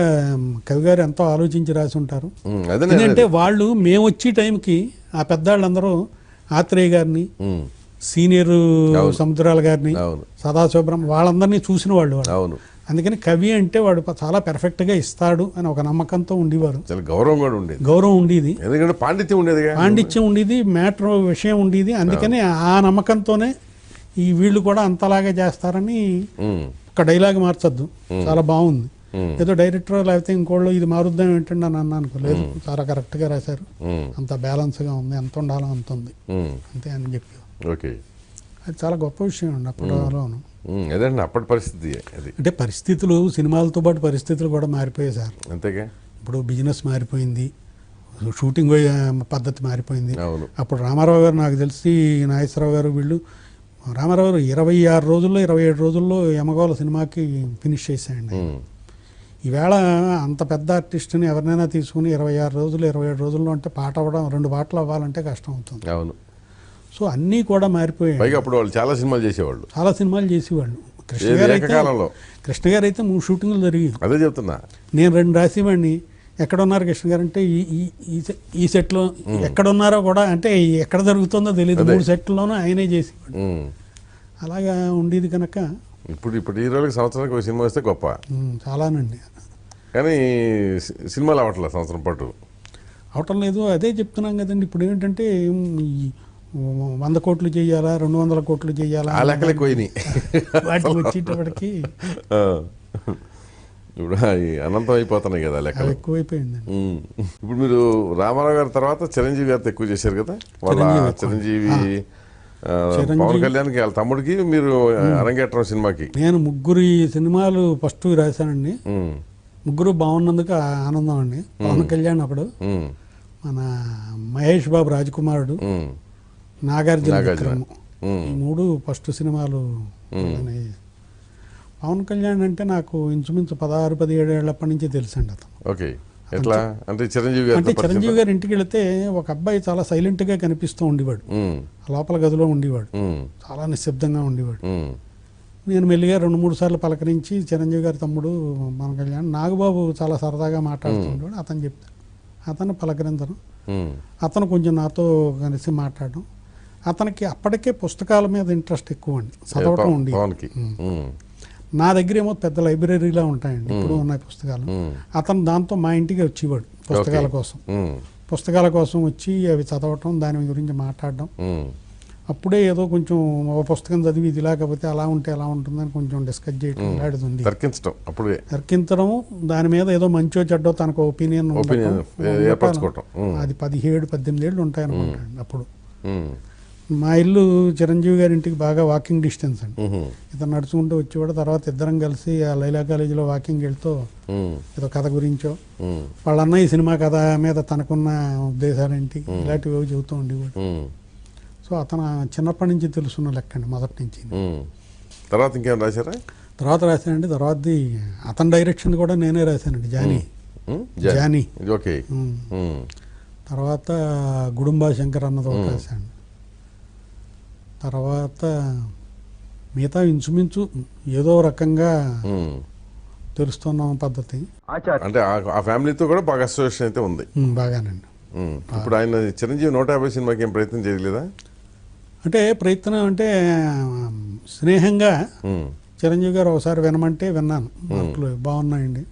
కవి గారు ఎంతో ఆలోచించి రాసి ఉంటారు. ఎందుకంటే వాళ్ళు మేము వచ్చే టైంకి ఆ పెద్దవాళ్ళందరూ ఆత్రేయ గారిని, సీనియర్ సముద్రాల గారిని, సదాశివబ్రహ్మ వాళ్ళందరినీ చూసిన వాళ్ళు. అందుకని కవి అంటే వాడు చాలా పెర్ఫెక్ట్గా ఇస్తాడు అని ఒక నమ్మకంతో ఉండేవారు. గౌరవం ఉండేది, ఎందుకంటే పాండిత్యం ఉండేది, మ్యాటర్ విషయం ఉండేది. అందుకని ఆ నమ్మకంతోనే ఈ వీళ్ళు కూడా అంతలాగా చేస్తారని ఒక డైలాగ్ మార్చొద్దు, చాలా బాగుంది, ఏదో డైరెక్టర్ లేకపోతే ఇంకోళ్ళు ఇది మారుద్దాం ఏంటండి అని అన్నా అనుకోలేదు. చాలా కరెక్ట్గా రాశారు, అంత బ్యాలెన్స్గా ఉంది, ఎంత ఉండాలో అంత ఉంది అంతే అని చెప్పి. అది చాలా గొప్ప విషయం అండి అప్పటిలోను. అప్పటి పరిస్థితి అంటే పరిస్థితులు, సినిమాలతో పాటు పరిస్థితులు కూడా మారిపోయాయి సార్. అంతేగా, ఇప్పుడు బిజినెస్ మారిపోయింది, షూటింగ్ పద్ధతి మారిపోయింది. అప్పుడు రామారావు గారు, నాకు తెలిసి నాగేశ్వరరావు గారు, వీళ్ళు రామారావు గారు 26 రోజుల్లో 27 రోజుల్లో యమగోళ సినిమాకి ఫినిష్ చేశాయండి. ఈవేళ అంత పెద్ద ఆర్టిస్ట్ని ఎవరినైనా తీసుకుని 26 రోజులు 27 రోజుల్లో అంటే పాట అవ్వడం, 2 పాటలు అవ్వాలంటే కష్టం అవుతుంది. సో అన్నీ కూడా మారిపోయాయి. అప్పుడు వాళ్ళు చాలా సినిమాలు చేసేవాళ్ళు. కృష్ణ గారు అయితే 3 షూటింగ్లు జరిగాయి. అదే చెప్తున్నా నేను 2 రాసేవాడిని. ఎక్కడున్నారు కృష్ణ గారు అంటే ఈ సెట్లో ఎక్కడున్నారో కూడా, అంటే ఎక్కడ జరుగుతుందో తెలియదు, 3 సెట్లోనూ ఆయనే చేసేవాడు. అలాగా ఉండేది కనుక ఇప్పుడు హీరోలకు సంవత్సరానికి ఒక సినిమా వస్తే గొప్ప, చాలానండి. కానీ సినిమాలు అవట్లేదు, సంవత్సరం పాటు అవటం లేదు. అదే చెప్తున్నాం కదండి. ఇప్పుడు ఏంటంటే 100 కోట్లు చేయాలా, 200 కోట్లు చేయాలా, వాటికి వచ్చేటప్పటికి ఇప్పుడు అనంతం అయిపోతున్నాయి కదా, లెక్కలు ఎక్కువైపోయింది. ఇప్పుడు మీరు రామారావు గారి తర్వాత చిరంజీవి గారితో ఎక్కువ చేశారు కదా. వాళ్ళ చిరంజీవి పవన్ కళ్యాణ్కి వాళ్ళ తమ్ముడికి మీరు అరంగేట్రం సినిమాకి నేను 3 సినిమాలు ఫస్ట్ రాశానండి. 3 బాగున్నందుకు ఆనందం అండి. పవన్ కళ్యాణ్ ఒకడు, మన మహేష్ బాబు రాజకుమారుడు, నాగార్జున విక్రమ్, ఈ 3 ఫస్ట్ సినిమాలు. పవన్ కళ్యాణ్ అంటే నాకు ఇంచుమించు 16-17 ఏళ్ళప్పటి నుంచి తెలుసండి అతను. అంటే చిరంజీవి గారి ఇంటికి వెళితే ఒక అబ్బాయి చాలా సైలెంట్గా కనిపిస్తూ ఉండేవాడు, లోపల గదిలో ఉండేవాడు, చాలా నిశ్శబ్దంగా ఉండేవాడు. నేను మెల్లిగా 2-3 సార్లు పలకరించి చిరంజీవి గారి తమ్ముడు పవన్ కళ్యాణ్, నాగబాబు చాలా సరదాగా మాట్లాడుతుండేవాడు. అతను చెప్తాను, అతను పలకరించడం, అతను కొంచెం నాతో కలిసి మాట్లాడడం. అతనికి అప్పటికే పుస్తకాల మీద ఇంట్రెస్ట్ ఎక్కువ అండి, చదవటం ఉండేది. నా దగ్గర ఏమో పెద్ద లైబ్రరీలా ఉంటాయండి, ఇప్పుడు ఉన్నాయి పుస్తకాలు. అతను దాంతో మా ఇంటికి వచ్చేవాడు పుస్తకాల కోసం వచ్చి అవి చదవటం, దాని గురించి మాట్లాడడం. అప్పుడే ఏదో కొంచెం ఒక పుస్తకం చదివి ఇది లేకపోతే అలా ఉంటే ఎలా ఉంటుందని కొంచెం డిస్కస్ చేయడం, ఇలాంటిది తర్కించడం, దాని మీద ఏదో మంచో చెడ్డో తనకు ఒపీనియన్ ఏర్పరచుకోవటం. అది 17-18 ఏళ్ళు ఉంటాయనుకుంటాను అప్పుడు. మా ఇల్లు చిరంజీవి గారి ఇంటికి బాగా వాకింగ్ డిస్టెన్స్ అండి. ఇతను నడుచుకుంటూ వచ్చేవాడు. తర్వాత ఇద్దరం కలిసి ఆ లైలా కాలేజీలో వాకింగ్ వెళ్తూ ఏదో కథ గురించో, వాళ్ళ అన్న ఈ సినిమా కథ మీద తనకున్న ఉద్దేశాలేంటి ఇలాంటివి చెబుతూ ఉండేవాడు. సో అతను చిన్నప్పటి నుంచి తెలుసున్న లెక్కండి, మొదటి నుంచి. తర్వాత ఇంకేం రాశారా? తర్వాత రాశానండి. తర్వాతది అతని డైరెక్షన్ కూడా నేనే రాశానండి, జానీ. తర్వాత గుడుంబా శంకర్ అన్నది ఒకటి రాశాను. తర్వాత మిగతా ఇంచుమించు ఏదో రకంగా తెలుస్తున్నాం పద్ధతి. అంటే ఆ ఫ్యామిలీతో కూడా బాగా అసోసియేషన్ అయితే ఉంది. బాగానండి. ఇప్పుడు ఆయన చిరంజీవి 150 సినిమాకి ఏం ప్రయత్నం చేయలేదా? అంటే ప్రయత్నం అంటే స్నేహంగా చిరంజీవి గారు ఒకసారి వినమంటే విన్నాను, మార్కులు బాగున్నాయండి.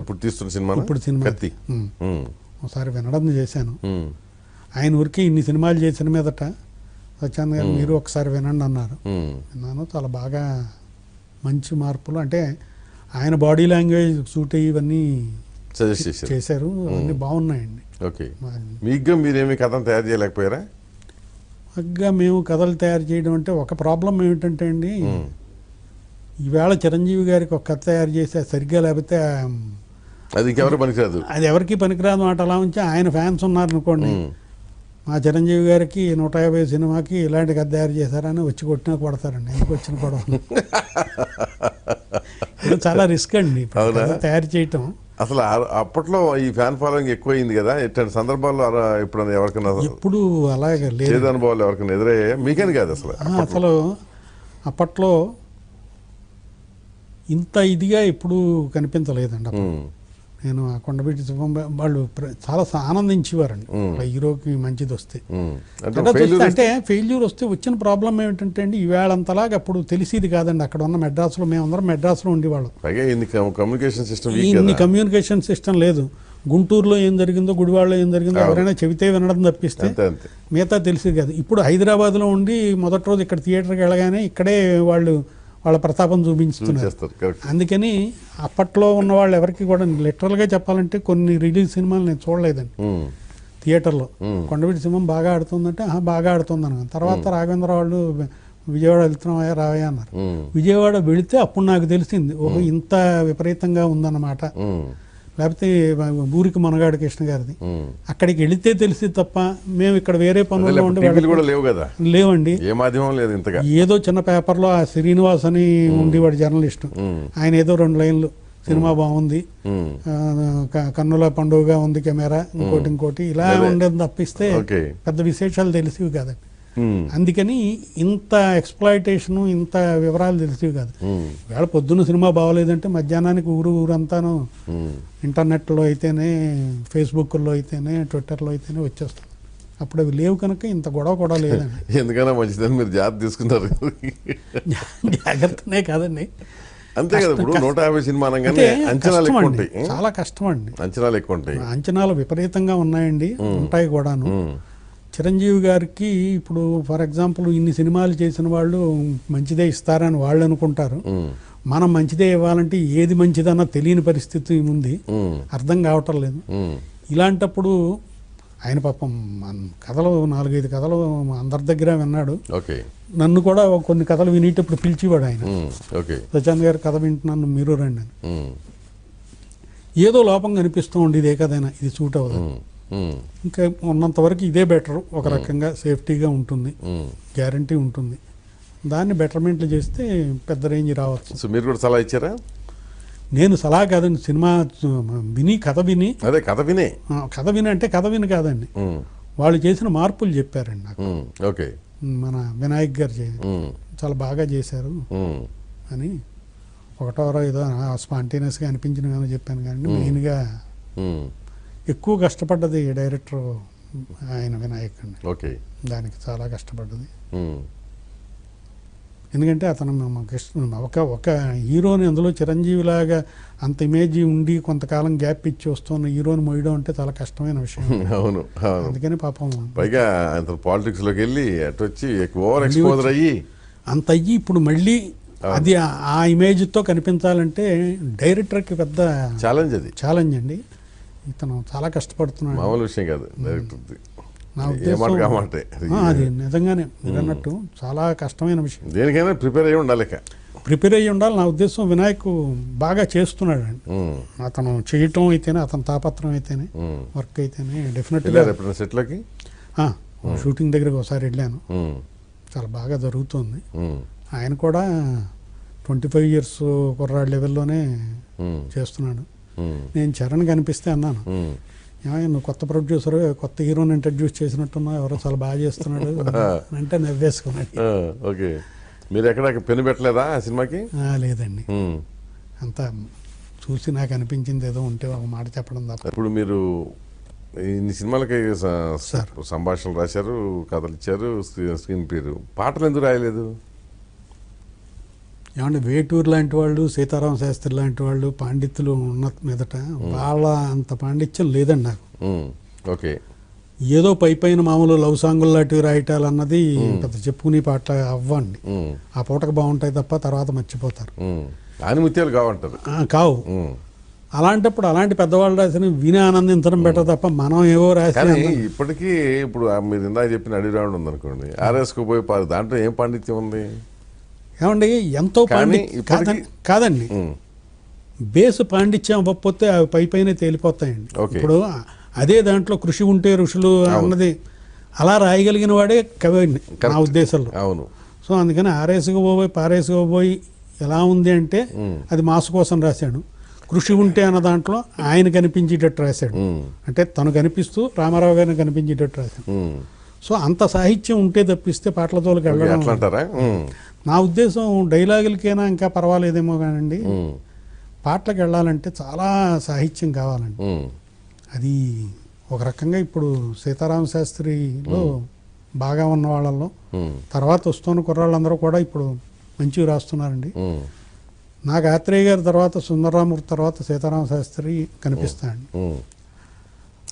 ఇప్పుడు తీస్తున్న సినిమా ఇప్పుడు సినిమా కత్తి ఒకసారి వినడం చేశాను. ఆయన ఊరికి ఇన్ని సినిమాలు చేసిన మీదట సత్యానంద్ గారు మీరు ఒకసారి వినండి అన్నారు. విన్నాను, చాలా బాగా మంచి మార్పులు, అంటే ఆయన బాడీ లాంగ్వేజ్ సూట్ అయ్యి ఇవన్నీ సజెస్ట్ చేశారు, అవన్నీ బాగున్నాయండి. ఓకే, మీకు మీరేమి కథను తయారు చేయలేకపోయారా? మేము కథలు తయారు చేయడం అంటే ఒక ప్రాబ్లం ఏమిటంటే అండి, ఈవేళ చిరంజీవి గారికి ఒక కథ తయారు చేస్తే సరిగ్గా లేకపోతే అది ఇంకెవరు పనికిరాదు, అది ఎవరికి పనికిరాదు మాట. అలా ఉంచి ఆయన ఫ్యాన్స్ ఉన్నారనుకోండి, మా చిరంజీవి గారికి 150 సినిమాకి ఇలాంటి కథ తయారు చేశారని వచ్చి కొట్టినా కొడతారండి. ఎందుకు వచ్చిన గొడవ? ఇది చాలా రిస్క్ అండి తయారు చేయటం. అసలు అప్పట్లో ఈ ఫ్యాన్ ఫాలోయింగ్ ఎక్కువైంది కదా, ఇట్లాంటి సందర్భాల్లో ఎప్పుడైనా ఎవరికైనా ఇప్పుడు అలాగే లేదు అనుభవాలు ఎవరికైనా ఎదురయ్యా? మీకని కాదు అసలు అప్పట్లో ఇంత ఇదిగా ఎప్పుడు కనిపించలేదండి. నేను ఆ కొండవీటి శుభం వాళ్ళు చాలా ఆనందించేవారండి హీరోకి మంచిది వస్తే. అంటే ఫెయిల్యూర్ వస్తే వచ్చిన ప్రాబ్లం ఏమిటంటే అండి, ఈవేళ అంతలాగా అప్పుడు తెలిసేది కాదండి. అక్కడ ఉన్న మెడ్రాస్లో మేమందరం మెడ్రాస్లో ఉండేవాళ్ళం. ఇన్ని కమ్యూనికేషన్ సిస్టమ్ లేదు. గుంటూరులో ఏం జరిగిందో, గుడివాడలో ఏం జరిగిందో ఎవరైనా చెబితే వినడం తప్పిస్తే మిగతా తెలిసేది కాదు. ఇప్పుడు హైదరాబాద్లో ఉండి మొదటి రోజు ఇక్కడ థియేటర్కి వెళ్ళగానే ఇక్కడే వాళ్ళ ప్రతాపం చూపించుతున్నారు. అందుకని అప్పట్లో ఉన్న వాళ్ళు ఎవరికి కూడా లిటరల్గా చెప్పాలంటే కొన్ని రిలీజ్ సినిమాలు నేను చూడలేదండి థియేటర్లో. కొండవీటి సింహం బాగా ఆడుతుందంటే బాగా ఆడుతుంది అన్నాను. తర్వాత రాఘవేంద్ర వాళ్ళు విజయవాడ వెళ్తున్నాయా రావయ్యా అన్నారు. విజయవాడ వెళితే అప్పుడు నాకు తెలిసింది ఓహో ఇంత విపరీతంగా ఉందన్నమాట. లేకపోతే ఊరికి మనగాడు కృష్ణ గారిది, అక్కడికి వెళితే తెలిసి తప్ప మేము ఇక్కడ వేరే పనుల్లో లేవండి. ఏదో చిన్న పేపర్లో ఆ శ్రీనివాస్ అని ఉండేవాడు జర్నలిస్ట్, ఆయన ఏదో 2 లైన్లు సినిమా బాగుంది, కన్నుల పండుగగా ఉంది కెమెరా, ఇంకోటి ఇలా ఉండేది తప్పిస్తే పెద్ద విశేషాలు తెలిసివి కాదండి. అందుకని ఇంత ఎక్స్ప్లాయిటేషన్ ఇంత వివరాలు తెలిసేవి కాదు. వేళ పొద్దున్న సినిమా బాగోలేదంటే మధ్యాహ్నానికి ఊరంతాను ఇంటర్నెట్లో అయితేనే, ఫేస్బుక్లో అయితేనే, ట్విట్టర్లో అయితేనే వచ్చేస్తాం. అప్పుడు అవి లేవు కనుక ఇంత గొడవ కూడా లేదండి. ఎందుకన్నా మంచిదని మీరు జాగ్రత్త తీసుకున్నారు. జాగ్రత్తనే కాదండి, అంతే కదా. ఇప్పుడు 150 సినిమా అంచనాలు ఎక్కువ ఉంటాయి, చాలా కష్టం అండి. అంచనాలు ఎక్కువ ఉంటాయి, అంచనాలు విపరీతంగా ఉన్నాయండి, ఉంటాయి కూడాను. చిరంజీవి గారికి ఇప్పుడు ఫర్ ఎగ్జాంపుల్ ఇన్ని సినిమాలు చేసిన వాళ్ళు మంచిదే ఇస్తారని వాళ్ళు అనుకుంటారు. మనం మంచిదే ఇవ్వాలంటే ఏది మంచిదన్నా తెలియని పరిస్థితి ఉంది, అర్థం కావటం లేదు. ఇలాంటప్పుడు ఆయన పాపం కథలు 4-5 కథలు అందరి దగ్గర విన్నాడు. నన్ను కూడా కొన్ని కథలు వినేటప్పుడు పిలిచేవాడు ఆయన. ప్రశాంత్ గారి కథ వింటున్నాను మీరు రండి అని. ఏదో లోపం కనిపిస్తూ ఉండి ఇదే కదైనా ఇది సూట్ అవ్వదు, ఇంకా ఉన్నంత వరకు ఇదే బెటర్, ఒక రకంగా సేఫ్టీగా ఉంటుంది, గ్యారంటీ ఉంటుంది, దాన్ని బెటర్మెంట్లు చేస్తే పెద్ద రేంజ్ రావచ్చు. సో మీరు కూడా సలహా ఇచ్చారా? నేను సలహా కాదండి, సినిమా విని కథ విని కథ విని అంటే కథ విని కాదండి, వాళ్ళు చేసిన మార్పులు చెప్పారండి నాకు. మన వినాయక్ గారు చాలా బాగా చేశారు అని ఒకటో ఏదో స్పాంటేనియస్గా అనిపించిన కానీ చెప్పాను. కానీ మెయిన్గా ఎక్కువ కష్టపడ్డది డైరెక్టర్ ఆయన వినాయక్ అండి. దానికి చాలా కష్టపడ్డది. ఎందుకంటే అతను ఒక హీరోని అందులో చిరంజీవి లాగా అంత ఇమేజ్ ఉండి కొంతకాలం గ్యాప్ ఇచ్చి వస్తున్న హీరోని మోయడం అంటే చాలా కష్టమైన విషయం. అవును, అందుకని పాపం పైగా పాలిటిక్స్ లోకి వెళ్ళి అటు వచ్చి ఓవర్ ఎక్స్పోజర్ అయ్యి అంత అయ్యి ఇప్పుడు మళ్ళీ అది ఆ ఇమేజ్తో కనిపించాలంటే డైరెక్టర్కి పెద్ద ఛాలెంజ్ అండి. ఇతను చాలా కష్టపడుతున్నాడు, మామూలు విషయం కాదు. డైరెక్టర్ది నా ఉద్దేశం అది నిజంగానే మీరు అన్నట్టు చాలా కష్టమైన విషయం. దేనికైనా ప్రిపేర్ అయ్యి ఉండాలి. నా ఉద్దేశం వినాయక్ బాగా చేస్తున్నాడు అండి. అతను చేయటం అయితేనే, అతని తాపత్రం అయితేనే, వర్క్ అయితేనే డెఫినెట్గా. సెట్లకి షూటింగ్ దగ్గరకు ఒకసారి వెళ్ళాను, చాలా బాగా జరుగుతుంది. ఆయన కూడా 25 years కుర్రాడు లెవెల్లోనే చేస్తున్నాడు. నేను చరణ్ కనిపిస్తే అన్నాను, నువ్వు కొత్త ప్రొడ్యూసర్, కొత్త హీరోని ఇంట్రడ్యూస్ చేసినట్టున్నా, ఎవరో చాలా బాగా చేస్తున్నాడు అంటే నవ్వేసుకున్నాడు. మీరు ఎక్కడ పెన్ను పెట్టలేదా ఆ సినిమాకి? లేదండి, అంతా చూసి నాకు అనిపించింది ఏదో ఉంటే ఒక మాట చెప్పడం తప్ప. ఇప్పుడు మీరు ఇన్ని సినిమాలకి సంభాషణలు రాశారు, కథలు ఇచ్చారు, స్క్రీన్ పేరు, పాటలు ఎందుకు రాయలేదు? ఏమంటే వేటూరు లాంటి వాళ్ళు, సీతారామ శాస్త్రి లాంటి వాళ్ళు పాండిత్యులు ఉన్న మీదట వాళ్ళ అంత పాండిత్యం లేదండి నాకు. ఓకే. ఏదో పైన మామూలు లవ్ సాంగులు లాంటివి రాయటాలు అన్నది పెద్ద చెప్పుకునే పాట అవ్వండి. ఆ పూటకు బాగుంటాయి తప్ప తర్వాత మర్చిపోతారు. ఆనిముత్యాలు కావంటారు. కావు. అలాంటప్పుడు అలాంటి పెద్దవాళ్ళు రాసిన విని ఆనందించడం బెటర్ తప్ప మనం ఏవో రాసి. ఇప్పటికీ ఇప్పుడు మీరు ఇందాక చెప్పిన అడిరావుడు ఉందనుకోండి, ఆర్ఎస్కు పోయి దాంట్లో ఏం పాండిత్యం ఉంది ఏమండి? ఎంతో కాదండి, బేసు పాండిత్యం అవ్వకపోతే అవి పైనే తేలిపోతాయండి. ఇప్పుడు అదే దాంట్లో కృషి ఉంటే ఋషులు అన్నది అలా రాయగలిగిన వాడే కవి అండి నా ఉద్దేశంలో. అవును. సో అందుకని ఆర్ఎస్కు పోయి పారేసుకు పోయి ఎలా ఉంది అంటే అది మాసు కోసం రాశాడు. కృషి ఉంటే అన్న దాంట్లో ఆయన కనిపించేటట్టు రాశాడు, అంటే తను కనిపిస్తూ రామారావు గారిని కనిపించేటట్టు రాశాడు. సో అంత సాహిత్యం ఉంటే తప్పిస్తే పాటలతోకి వెళ్ళడం నా ఉద్దేశం. డైలాగులకైనా ఇంకా పర్వాలేదేమో కానండి, పాటలకు వెళ్ళాలంటే చాలా సాహిత్యం కావాలండి. అది ఒక రకంగా ఇప్పుడు సీతారామ శాస్త్రిలో బాగా ఉన్న వాళ్ళల్లో తర్వాత వస్తున్న కుర్రాళ్ళందరూ కూడా ఇప్పుడు మంచివి రాస్తున్నారండి. నాకు ఆత్రేయ గారి తర్వాత సుందరరామూర్తి తర్వాత సీతారామ శాస్త్రి కనిపిస్తాయండి.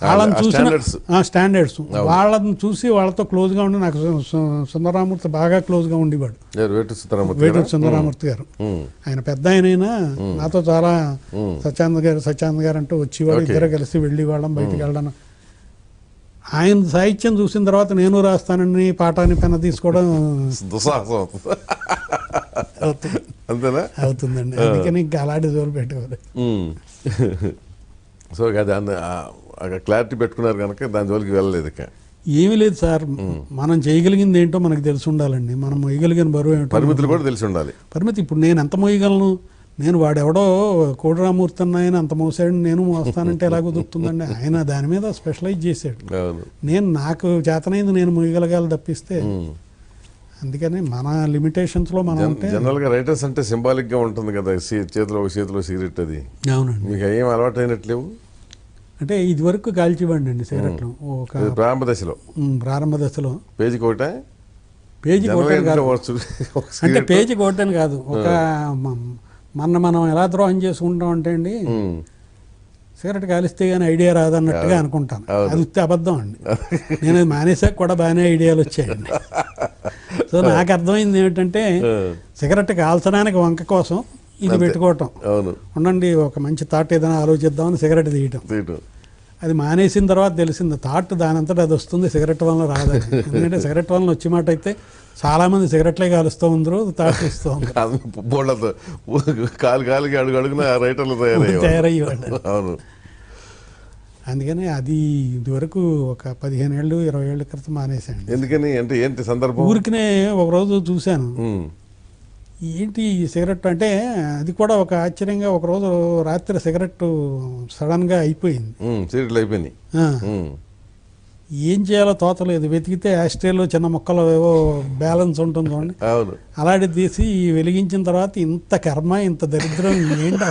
వాళ్ళని చూసిన స్టాండర్డ్స్ వాళ్ళని చూసి వాళ్ళతో క్లోజ్గా ఉండి నాకు సుందరరామూర్తి బాగా క్లోజ్గా ఉండేవాడు. వేటూరు సుందరరామూర్తి గారు ఆయన పెద్ద ఆయనైనా నాతో చాలా సత్యానంద గారు అంటూ వచ్చేవాడు. ఇద్దరు కలిసి వెళ్ళేవాళ్ళం బయటికి వెళ్ళడం. ఆయన సాహిత్యం చూసిన తర్వాత నేను రాస్తానని పాఠాన్ని పెన తీసుకోవడం అవుతుందండి. అందుకని ఇంకా అలాంటి జోలు పెట్టుకోవాలి. సో అది క్లారిటీ పెట్టుకున్నారు కనుక దాని జోలికి వెళ్ళలేదు. ఏమీ లేదు సార్, మనం చేయగలిగింది ఏంటో మనకు తెలిసి ఉండాలండి. మనం మోయగలిగిన బరువు ఏంటో పరిమితులు కూడా తెలిసి ఉండాలి. పరిమితి ఇప్పుడు నేను ఎంత మోయగలను? నేను వాడెవడో కోడిరామూర్తి అన్న ఆయన అంత మోసాడు, నేను మోస్తానంటే ఎలా కుదురుతుందండి? ఆయన దాని మీద స్పెషలైజ్ చేశాడు. నేను నాకు చేతనైంది నేను మోయగలగాలి తప్పిస్తే. అందుకని మన లిమిటేషన్స్లో మనం జనరల్గా రైటర్స్ అంటే సింబాలిక్గా ఉంటుంది కదా, చేతిలో సిగరెట్ అది. అవునండి. మీకు ఏం అలవాటు అయినట్లేవు? అంటే ఇది వరకు కాల్చివ్వండి అండి సిగరెట్లు ఒక ప్రారంభ దశలో పేజీకి ఒకటే. పేజీకి ఒకటే కాదు, అంటే పేజీకి ఒకటని కాదు, ఒక మనం ఎలా ద్రోహం చేసుకుంటాం అంటే అండి, సిగరెట్ కాలిస్తే కానీ ఐడియా రాదన్నట్టుగా అనుకుంటాను. అది ఉత్తే అబద్ధం అండి. నేను అది మానేసాక కూడా బాగానే ఐడియాలు వచ్చాయండి. సో నాకు అర్థమైంది ఏమిటంటే సిగరెట్ కాల్చడానికి వంక కోసం ఇది పెట్టుకోవటం. ఉండండి ఒక మంచి థాట్ ఏదైనా ఆలోచిద్దామని సిగరెట్ తీయటం. అది మానేసిన తర్వాత తెలిసింది థాట్ దానంతటా అది వస్తుంది, సిగరెట్ వలన రాదని. ఎందుకంటే సిగరెట్ వలన వచ్చే మాట అయితే చాలా మంది సిగరెట్లే కాలుస్తూ ఉందరు, థాట్ ఇస్తూ ఉంటారు. కాలుకి అడుగున రైటర్లు తయారయ్యేవాడు. అవును. అందుకని అది ఇదివరకు ఒక 15 ఏళ్ళు 20 ఏళ్ళ క్రితం మానేశాను. ఎందుకని అంటే ఏంటి సందర్భం? ఊరికినే ఒకరోజు చూశాను, ఏంటి సిగరెట్ అంటే అది కూడా ఒక ఆశ్చర్యంగా. ఒకరోజు రాత్రి సిగరెట్ సడన్గా అయిపోయింది. సిగరెట్లు అయిపోయినాయి. ఏం చేయాలో తోచలేదు. వెతికితే ఆస్ట్రేలియాలో చిన్న మొక్కలు ఏవో బ్యాలెన్స్ ఉంటుంది చూడండి, అలాంటిది తీసి వెలిగించిన తర్వాత ఇంత కర్మ ఇంత దరిద్రం ఏంటి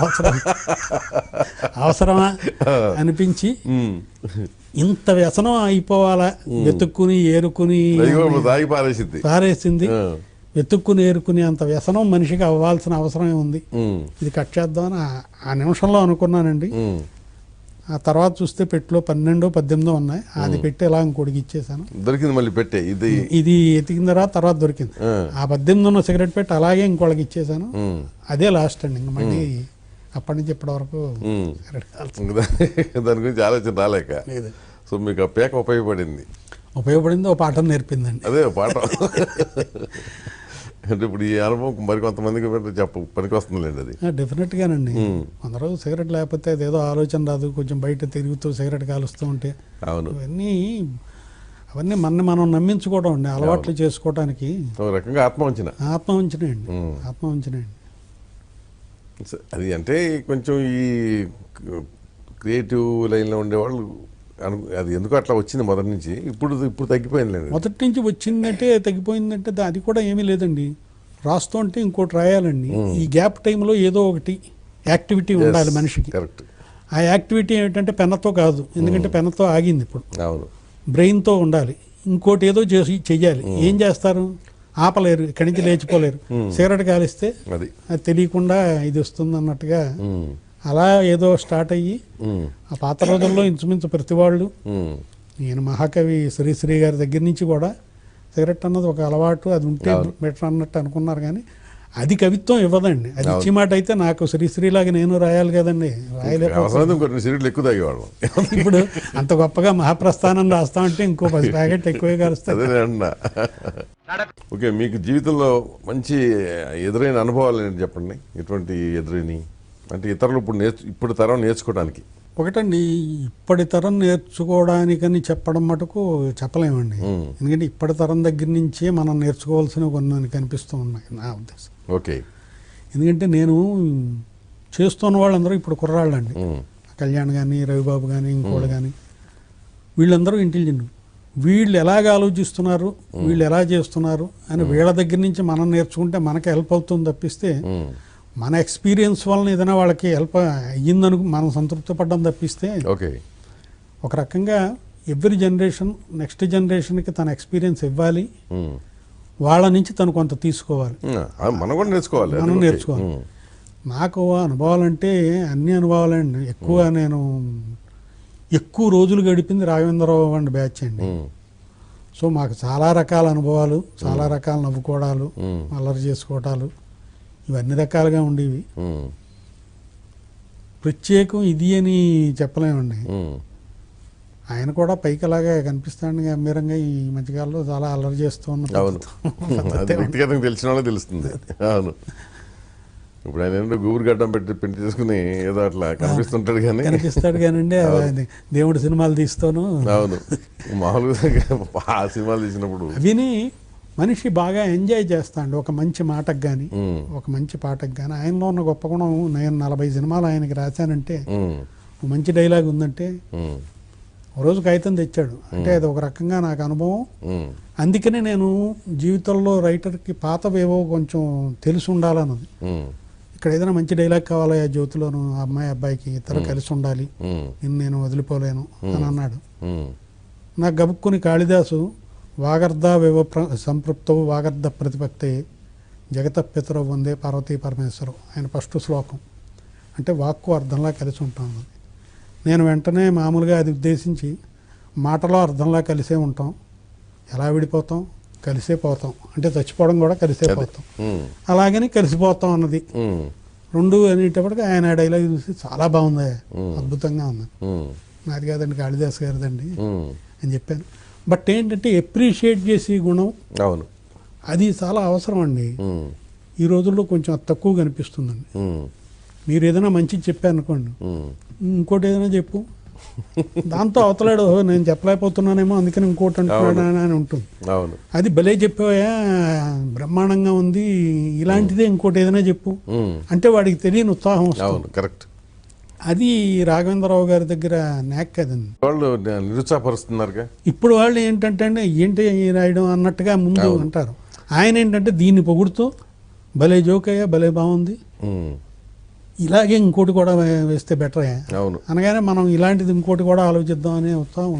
అవసరమా అనిపించి ఇంత వ్యసనం అయిపోవాలా, వెతుక్కుని ఏరుకుని పారేసింది. వెతుక్కుని ఏరుకుని అంత వ్యసనం మనిషికి అవ్వాల్సిన అవసరం ఉంది, ఇది కట్ చేద్దామని ఆ నిమిషంలో అనుకున్నానండి. ఆ తర్వాత చూస్తే పెట్టిలో 12-18 ఉన్నాయి. అది పెట్టి ఎలా ఇంకోటికి ఇచ్చేసాను. దొరికింది మళ్ళీ పెట్టే ఇది ఎతికిన తర్వాత దొరికింది. ఆ 18 ఉన్న సిగరెట్ పెట్టి అలాగే ఇంకోళ్ళకి ఇచ్చేసాను. అదే లాస్ట్ అండి. ఇంక మళ్ళీ అప్పటి నుంచి ఇప్పటి వరకు దాని గురించి ఆలోచన రాలేక. సో మీకు ఆ పేక ఉపయోగపడింది, ఓ పాఠం నేర్పిందండి. అదే పాఠం. అంటే ఇప్పుడు ఈ అనుభవం మరి కొంతమందికి పనికి వస్తుందిలేండి. అది డెఫినెట్గానండి. అందరూ సిగరెట్ లేకపోతే అదేదో ఆలోచన రాదు. కొంచెం బయట తిరుగుతూ సిగరెట్ కాలుస్తూ ఉంటే అవన్నీ మనం నమ్మించుకోవడం అండి, అలవాట్లు చేసుకోవడానికి. ఒక రకంగా ఆత్మవంచనండి. అది అంటే కొంచెం ఈ క్రియేటివ్ లైన్లో ఉండేవాళ్ళు అది ఎందుకు అట్లా వచ్చింది మొదటి నుంచి. ఇప్పుడు తగ్గిపోయింది. మొదటి నుంచి వచ్చిందంటే తగ్గిపోయిందంటే అది కూడా ఏమీ లేదండి. రాస్తూ ఉంటే ఇంకోటి రాయాలండి. ఈ గ్యాప్ టైంలో ఏదో ఒకటి యాక్టివిటీ ఉండాలి మనిషికి. కరెక్ట్. ఆ యాక్టివిటీ ఏంటంటే పెన్నుతో కాదు, ఎందుకంటే పెన్నుతో ఆగింది. ఇప్పుడు బ్రెయిన్తో ఉండాలి. ఇంకోటి ఏదో చెయ్యాలి. ఏం చేస్తారు? ఆపలేరు, ఇక్కడి నుంచి లేచిపోలేరు. సిగరెట్ కాలిస్తే అది తెలియకుండా ఇది వస్తుంది అన్నట్టుగా అలా ఏదో స్టార్ట్ అయ్యి ఆ పాత రోజుల్లో ఇంచుమించు ప్రతి వాళ్ళు, నేను మహాకవి శ్రీశ్రీ గారి దగ్గర నుంచి కూడా సిగరెట్ అన్నది ఒక అలవాటు, అది ఉంటే బెటర్ అన్నట్టు అనుకున్నారు. కానీ అది కవిత్వం ఇవ్వదండి. అది ఇచ్చి మాట అయితే నాకు శ్రీశ్రీలాగా నేను రాయాలి కదండి, రాయలేకపోతే ఇప్పుడు అంత గొప్పగా మహాప్రస్థానం రాస్తామంటే ఇంకో 10 ప్యాకెట్ ఎక్కువే కలుస్తాయి. ఓకే, మీకు జీవితంలో మంచి ఎదురైన అనుభవాలు ఏంటి చెప్పండి. ఎటువంటి ఎదురైన అంటే ఇతరులు ఇప్పుడు తరం నేర్చుకోవడానికి? ఒకటండి, ఇప్పటి తరం నేర్చుకోవడానికని చెప్పడం మటుకు చెప్పలేమండి. ఎందుకంటే ఇప్పటి తరం దగ్గర నుంచే మనం నేర్చుకోవాల్సినవి కొన్ని కనిపిస్తూ ఉన్నాయి నా ఉద్దేశం. ఓకే, ఎందుకంటే నేను చేస్తున్న వాళ్ళందరూ ఇప్పుడు కుర్రాళ్ళండి. కళ్యాణ్ కానీ, రవిబాబు కానీ, ఇంకోళ్ళు కానీ, వీళ్ళందరూ ఇంటెలిజెంట్. వీళ్ళు ఎలాగ ఆలోచిస్తున్నారు, వీళ్ళు ఎలా చేస్తున్నారు అని వీళ్ళ దగ్గర నుంచి మనం నేర్చుకుంటే మనకి హెల్ప్ అవుతుంది తప్పిస్తే, మన ఎక్స్పీరియన్స్ వలన ఏదైనా వాళ్ళకి హెల్ప్ అయ్యిందను మనం సంతృప్తి పడ్డం తప్పిస్తే, ఒక రకంగా ఎవ్రీ జనరేషన్ నెక్స్ట్ జనరేషన్కి తన ఎక్స్పీరియన్స్ ఇవ్వాలి, వాళ్ళ నుంచి తను కొంత తీసుకోవాలి, మనం కూడా నేర్చుకోవాలి, మనం నేర్చుకోవాలి. నాకు అనుభవాలంటే అన్ని అనుభవాలండి. నేను ఎక్కువ రోజులు గడిపింది రాఘవేంద్రరావు అండి బ్యాచ్ అండి. సో మాకు చాలా రకాల అనుభవాలు, చాలా రకాల నవ్వుకోవడాలు, అల్లరి చేసుకోవటాలు, ఇవన్నీ రకాలుగా ఉండేవి. ప్రత్యేకం ఇది అని చెప్పలేమండి. ఆయన కూడా పైకి అలాగే కనిపిస్తాడు గంభీరంగా. ఈ మధ్యకాలంలో చాలా అల్లరి చేస్తూ ఉన్నారు, తెలిసిన వాళ్ళకి తెలుస్తుంది. అవును, ఇప్పుడు ఆయన గూగురు గడ్డం పెట్టి చేసుకుని ఏదో అట్లా కనిపిస్తాడు కానండి. దేవుడి సినిమాలు తీస్తాను. అవును, మామూలుగా ఆ సినిమాలు తీసినప్పుడు విని మనిషి బాగా ఎంజాయ్ చేస్తాడు ఒక మంచి మాటకు కానీ, ఒక మంచి పాటకు కానీ. ఆయనలో ఉన్న గొప్ప గుణం, నేను 40 సినిమాలు ఆయనకి రాశానంటే, మంచి డైలాగ్ ఉందంటే ఒక రోజు కాగితం తెచ్చాడు అంటే అది ఒక రకంగా నాకు అనుభవం. అందుకనే నేను జీవితంలో రైటర్కి పాతవేవో కొంచెం తెలిసి ఉండాలన్నది. ఇక్కడ ఏదైనా మంచి డైలాగ్ కావాలి ఆ జ్యోతిలోను, అమ్మాయి అబ్బాయికి ఇద్దరు కలిసి ఉండాలి, నేను వదిలిపోలేను అని అన్నాడు. నాకు గబుక్కుని కాళిదాసు వాగర్ధ వివ సంపృప్తవు వాగర్ధ ప్రతిపత్తే జగత పితరో వందే పార్వతీ పరమేశ్వరం, ఆయన ఫస్ట్ శ్లోకం. అంటే వాక్కు అర్థంలా కలిసి ఉంటాం. నేను వెంటనే మామూలుగా అది ఉద్దేశించి మాటలో అర్థంలా కలిసే ఉంటాం, ఎలా విడిపోతాం, కలిసే పోతాం, అంటే చచ్చిపోవడం కూడా కలిసే పోతాం, అలాగని కలిసిపోతాం అన్నది రెండు అనేటప్పటికి ఆయన డైలాగ్ చూసి చాలా బాగుంది, అద్భుతంగా ఉంది, నాది కాదండి కాళిదాస్ గారిదండి అని చెప్పాను. బట్ ఏంటంటే ఎప్రిషియేట్ చేసే గుణం, అవును, అది చాలా అవసరం అండి. ఈ రోజుల్లో కొంచెం తక్కువ కనిపిస్తుందండి. మీరు ఏదైనా మంచిది చెప్పారనుకోండి, ఇంకోటి ఏదైనా చెప్పు, దాంతో అవతలాడు నేను చెప్పలేకపోతున్నానేమో అందుకని ఇంకోటి అంటున్నాడు అని ఉంటుంది. అది భలే చెప్పావా, బ్రహ్మాండంగా ఉంది, ఇలాంటిదే ఇంకోటి ఏదైనా చెప్పు అంటే వాడికి తెలియని ఉత్సాహం వస్తుంది. కరెక్ట్. అది రాఘవేంద్రరావు గారి దగ్గర నాక్ కదండి. వాళ్ళు నిరుత్సాహపరుస్తున్నారు. ఇప్పుడు వాళ్ళు ఏంటంటే ఏంటి రాయడం అన్నట్టుగా ముందు అంటారు. ఆయన ఏంటంటే దీన్ని పొగుడుతూ భలే జోక్ అయ్యా, భలే బాగుంది, ఇలాగే ఇంకోటి కూడా వేస్తే బెటర్ అనగానే మనం ఇలాంటిది ఇంకోటి కూడా ఆలోచిద్దాం అనే ఉత్సాహం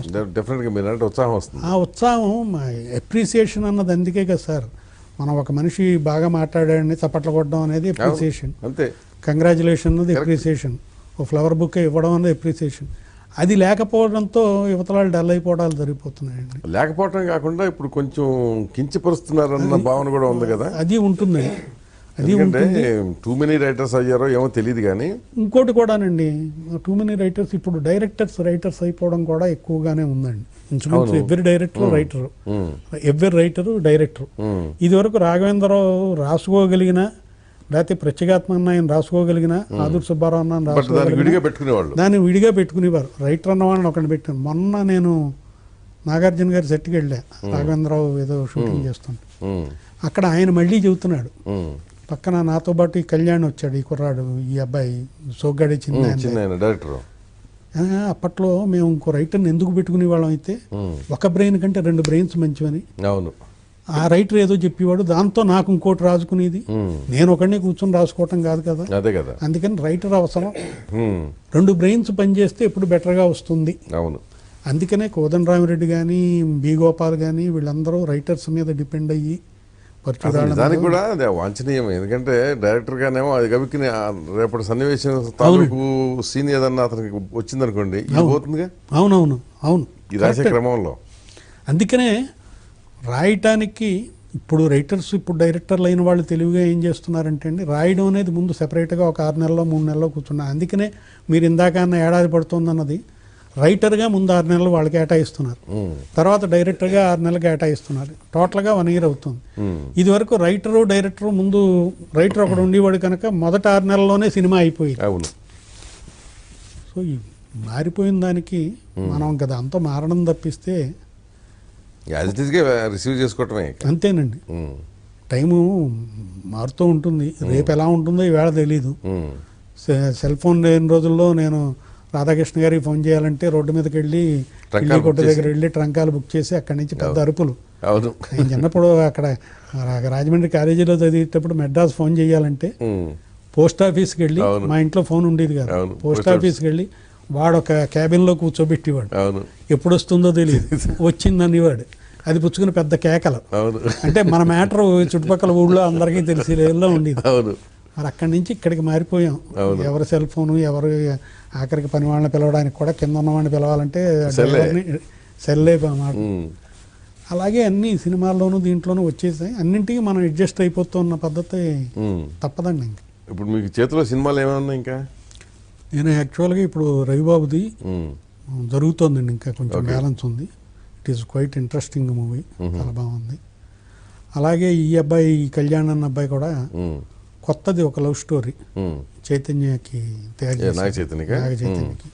వస్తుంది. ఆ ఉత్సాహం అప్రిసియేషన్ అన్నది అందుకే కదా సార్, మనం ఒక మనిషి బాగా మాట్లాడాడని చప్పట్లు కొట్టడం అనేది అప్రిసియేషన్, అంతే. కంగ్రాచులేషన్ అన్నది అప్రిసియేషన్, ఓ ఫ్లవర్ బుక్ ఇవ్వడం అనేది అప్రిసియేషన్. అది లేకపోవడంతో యువతలాలు డల్ అయిపోవడాలు జరిగిపోతున్నాయండి. లేకపోవడం కాకుండా ఇప్పుడు కొంచెం కించపరుస్తున్నారన్న భావన కూడా ఉంది కదా, అది ఉంటుంది. అది టూ మెనీ రైటర్స్ అయ్యారో ఏమో తెలియదు కానీ ఇంకోటి కూడానండి, టూ మెనీ రైటర్స్ ఇప్పుడు రైటర్స్ అయిపోవడం కూడా ఎక్కువగానే ఉందండి. ఇంచుమించు every director writer, every writer director. ఇది వరకు రాఘవేంద్రరావు రాసుకోగలిగిన, లేకపోతే ప్రత్యేగాత్మ ఆయన రాసుకోగలిగిన, ఆదుర్ సుబ్బారావు అన్న దాన్ని విడిగా పెట్టుకునేవారు. రైటర్ అన్నవాడిని ఒకటి పెట్టాను. మొన్న నేను నాగార్జున గారి సెట్కి వెళ్ళా, రాఘవేంద్రరావు ఏదో షూటింగ్ చేస్తుంటే, అక్కడ ఆయన మళ్ళీ చెబుతున్నాడు. పక్కన నాతో పాటు ఈ కళ్యాణ్ వచ్చాడు, ఈ కుర్రాడు, ఈ అబ్బాయి సోగ్గాడి చిన్న డైరెక్టర్. అప్పట్లో మేము ఇంకో రైటర్ని ఎందుకు పెట్టుకునే వాళ్ళం అయితే, ఒక బ్రెయిన్ కంటే 2 బ్రెయిన్స్ మంచివని. అవును, ఆ రైటర్ ఏదో చెప్పేవాడు, దాంతో నాకు ఇంకోటి రాసుకునేది. నేను ఒకడిని కూర్చొని రాసుకోవటం కాదు కదా, అదే కదా. అందుకని రైటర్ అవసరం, 2 బ్రెయిన్స్ పనిచేస్తే ఎప్పుడు బెటర్గా వస్తుంది. అవును, అందుకనే కోదండరామిరెడ్డి కానీ, బి గోపాల్ కానీ వీళ్ళందరూ రైటర్స్ మీద డిపెండ్ అయ్యి దానికి కూడా అది వాంఛనీయం. ఎందుకంటే డైరెక్టర్ గానేమో అది గబిక్కిని రేపటి సన్నివేశం తాలూకు సీన్ ఏదన్నా అతనికి వచ్చిందనుకోండి ఇది పోతుందిగా. అవునవును అవును ఈ రాసే క్రమంలో. అందుకనే రాయటానికి ఇప్పుడు రైటర్స్, ఇప్పుడు డైరెక్టర్లు అయిన వాళ్ళు తెలివిగా ఏం చేస్తున్నారంటే అండి, రాయడం అనేది ముందు సెపరేట్గా ఒక 6 నెలల్లో 3 నెలల్లో కూర్చున్నారు. అందుకనే మీరు ఇందాక అన్న ఏడాది పడుతుందన్నది రైటర్గా ముందు 6 నెలలు వాళ్ళు కేటాయిస్తున్నారు, తర్వాత డైరెక్టర్గా 6 నెలలు కేటాయిస్తున్నారు. టోటల్గా 1 ఇయర్ అవుతుంది. ఇది వరకు రైటరు డైరెక్టరు ముందు రైటర్ ఒకడు ఉండేవాడు కనుక మొదట 6 నెలల్లోనే సినిమా అయిపోయింది. అవును. సో ఈ మారిపోయిన దానికి మనం కదా అంతా మారడం తప్పిస్తే రిసీవ్ చేసుకోవటమే. అంతేనండి. టైము మారుతూ ఉంటుంది. రేపు ఎలా ఉంటుందో ఈవేళ తెలీదు. సెల్ ఫోన్ లేని రోజుల్లో నేను రాధాకృష్ణ గారికి ఫోన్ చేయాలంటే రోడ్డు మీదకి వెళ్ళి ఇల్లు కొట్టు దగ్గర వెళ్ళి ట్రంకాలు బుక్ చేసి అక్కడి నుంచి పెద్ద అరుపులు. నేను చిన్నప్పుడు అక్కడ రాజమండ్రి కాలేజీలో చదివేటప్పుడు మెడ్రాస్ ఫోన్ చేయాలంటే పోస్ట్ ఆఫీస్కి వెళ్ళి, మా ఇంట్లో ఫోన్ ఉండేది కాదు, పోస్ట్ ఆఫీస్కి వెళ్ళి వాడు ఒక క్యాబిన్లో కూర్చోబెట్టేవాడు. ఎప్పుడు వస్తుందో తెలియదు, వచ్చిందనేవాడు. అది పుచ్చుకుని పెద్ద కేకలు. అంటే మన మ్యాటర్ చుట్టుపక్కల ఊళ్ళో అందరికీ తెలిసేలా ఉండేది. మరి అక్కడి నుంచి ఇక్కడికి మారిపోయాం. ఎవరి సెల్ ఫోను, ఎవరు ఆఖరికి పని వాళ్ళని పిలవడానికి కూడా కింద ఉన్నవాడిని పిలవాలంటే సెల్లే మాట. అలాగే అన్ని సినిమాల్లోనూ దీంట్లోనూ వచ్చేసాయి. అన్నింటికి మనం అడ్జస్ట్ అయిపోతున్న పద్ధతి తప్పదండి. ఇంక ఇప్పుడు మీకు చేతిలో సినిమాలు ఏమైనా? ఇంకా నేను యాక్చువల్గా ఇప్పుడు రవిబాబుది జరుగుతోందండి, ఇంకా కొంచెం బ్యాలెన్స్ ఉంది. It is quite interesting movie, చాలా బాగుంది. అలాగే ఈ అబ్బాయి, ఈ కళ్యాణ్ అన్న అబ్బాయి కూడా కొత్తది ఒక లవ్ స్టోరీ చైతన్యకి తయారు చేశారు. నాగ చైతన్యకి,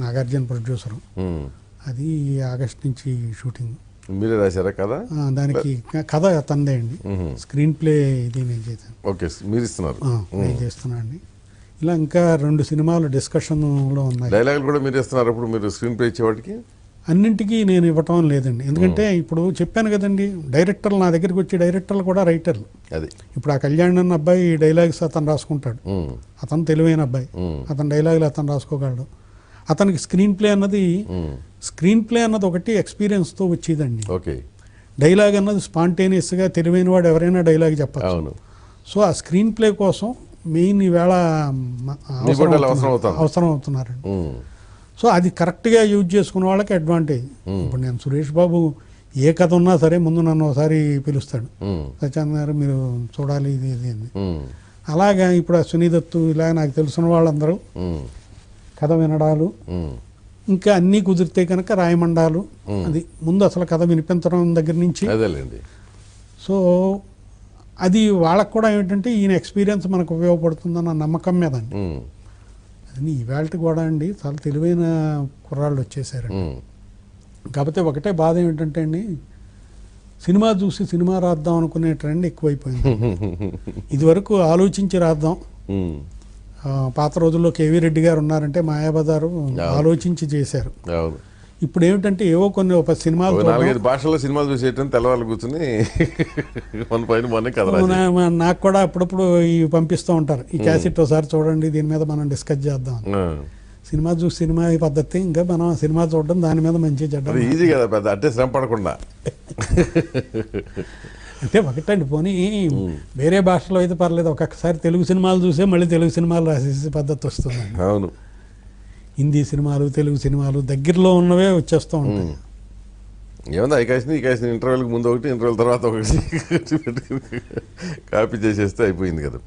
నాగార్జున ప్రొడ్యూసరు. అది ఆగస్ట్ నుంచి షూటింగ్. మీరే రాశారా కదా? దానికి కథ తందే అండి, స్క్రీన్ ప్లే ఇది నేను చేశాను. ఓకే, మీరు ఇస్తున్నారు? నేను చేస్తున్నా అండి. ఇలా ఇంకా 2 సినిమాలు డిస్కషన్లో ఉన్నాయి. డైలాగులు కూడా మీరు ఇస్తున్నారు? అప్పుడు మీరు స్క్రీన్ ప్లే ఇచ్చేవాటికి అన్నింటికీ నేను ఇవ్వటం లేదండి. ఎందుకంటే ఇప్పుడు చెప్పాను కదండి, డైరెక్టర్లు నా దగ్గరికి వచ్చి డైరెక్టర్లు కూడా రైటర్లు. అది ఇప్పుడు ఆ కళ్యాణ్ అన్న అబ్బాయి డైలాగ్స్ అతను రాసుకుంటాడు. అతను తెలివైన అబ్బాయి, అతని డైలాగులు అతను రాసుకోగలడు. అతనికి స్క్రీన్ ప్లే అన్నది ఒకటి ఎక్స్పీరియన్స్తో వచ్చేదండి. డైలాగ్ అన్నది స్పాంటేనియస్గా తెలివైన వాడు ఎవరైనా డైలాగ్ చెప్పచ్చు. సో ఆ స్క్రీన్ ప్లే కోసం మెయిన్ ఈవేళ అవసరం అవుతున్నారండి. సో అది కరెక్ట్గా యూజ్ చేసుకున్న వాళ్ళకి అడ్వాంటేజ్. ఇప్పుడు నేను సురేష్ బాబు ఏ కథ ఉన్నా సరే ముందు నన్ను ఒకసారి పిలుస్తాడు, సత్యానంద గారు మీరు చూడాలి ఇది ఇది అని. అలాగా ఇప్పుడు అశ్విని దత్తు ఇలా నాకు తెలిసిన వాళ్ళందరూ కథ వినడాలు, ఇంకా అన్నీ కుదిరితే కనుక రాయమండాలు. అది ముందు అసలు కథ వినిపించడం దగ్గర నుంచి. సో అది వాళ్ళకు కూడా ఏంటంటే ఈయన ఎక్స్పీరియన్స్ మనకు ఉపయోగపడుతుందన్న నమ్మకం మీద అండి. అది ఈవేళకి కూడా అండి చాలా తెలివైన కుర్రాళ్ళు వచ్చేసారండి. కాకపోతే ఒకటే బాధ ఏమిటంటే అండి, సినిమా చూసి సినిమా రాద్దాం అనుకునే ట్రెండ్ ఎక్కువైపోయింది. ఇదివరకు ఆలోచించి రాద్దాం. పాత రోజుల్లో కేవీ రెడ్డి గారు ఉన్నారంటే మాయాబజారు ఆలోచించి చేశారు. ఇప్పుడు ఏమిటంటే ఏవో కొన్ని 10 సినిమాలు, 4-5 భాషల్లో సినిమాలు చూసేయటం, తెల్లవాళ్ళు కూర్చుని నాకు కూడా అప్పుడప్పుడు ఇవి పంపిస్తూ ఉంటారు, ఈ క్యాసెట్ ఒకసారి చూడండి, దీని మీద మనం డిస్కస్ చేద్దాం. సినిమా చూసి సినిమా పద్ధతి, ఇంకా మనం సినిమా చూడడం దాని మీద మంచి చెడ్డ ఈజీ కదా, పెద్ద అంటే శ్రమ పడకుండా. అంటే ఒకటండి, పోనీ వేరే భాషలో అయితే పర్లేదు, ఒక్కొక్కసారి తెలుగు సినిమాలు చూసే మళ్ళీ తెలుగు సినిమాలు రాసేసే పద్ధతి వస్తుంది. అవును, హిందీ సినిమాలు, తెలుగు సినిమాలు దగ్గరలో ఉన్నవే వచ్చేస్తూ ఉంటాయి. ఏమన్నా ఈ కాసిన ఇంటర్వ్యూలకు ముందు ఒకటి, ఇంటర్వ్యూల తర్వాత ఒకటి కాపీ చేసేస్తే అయిపోయింది కదా.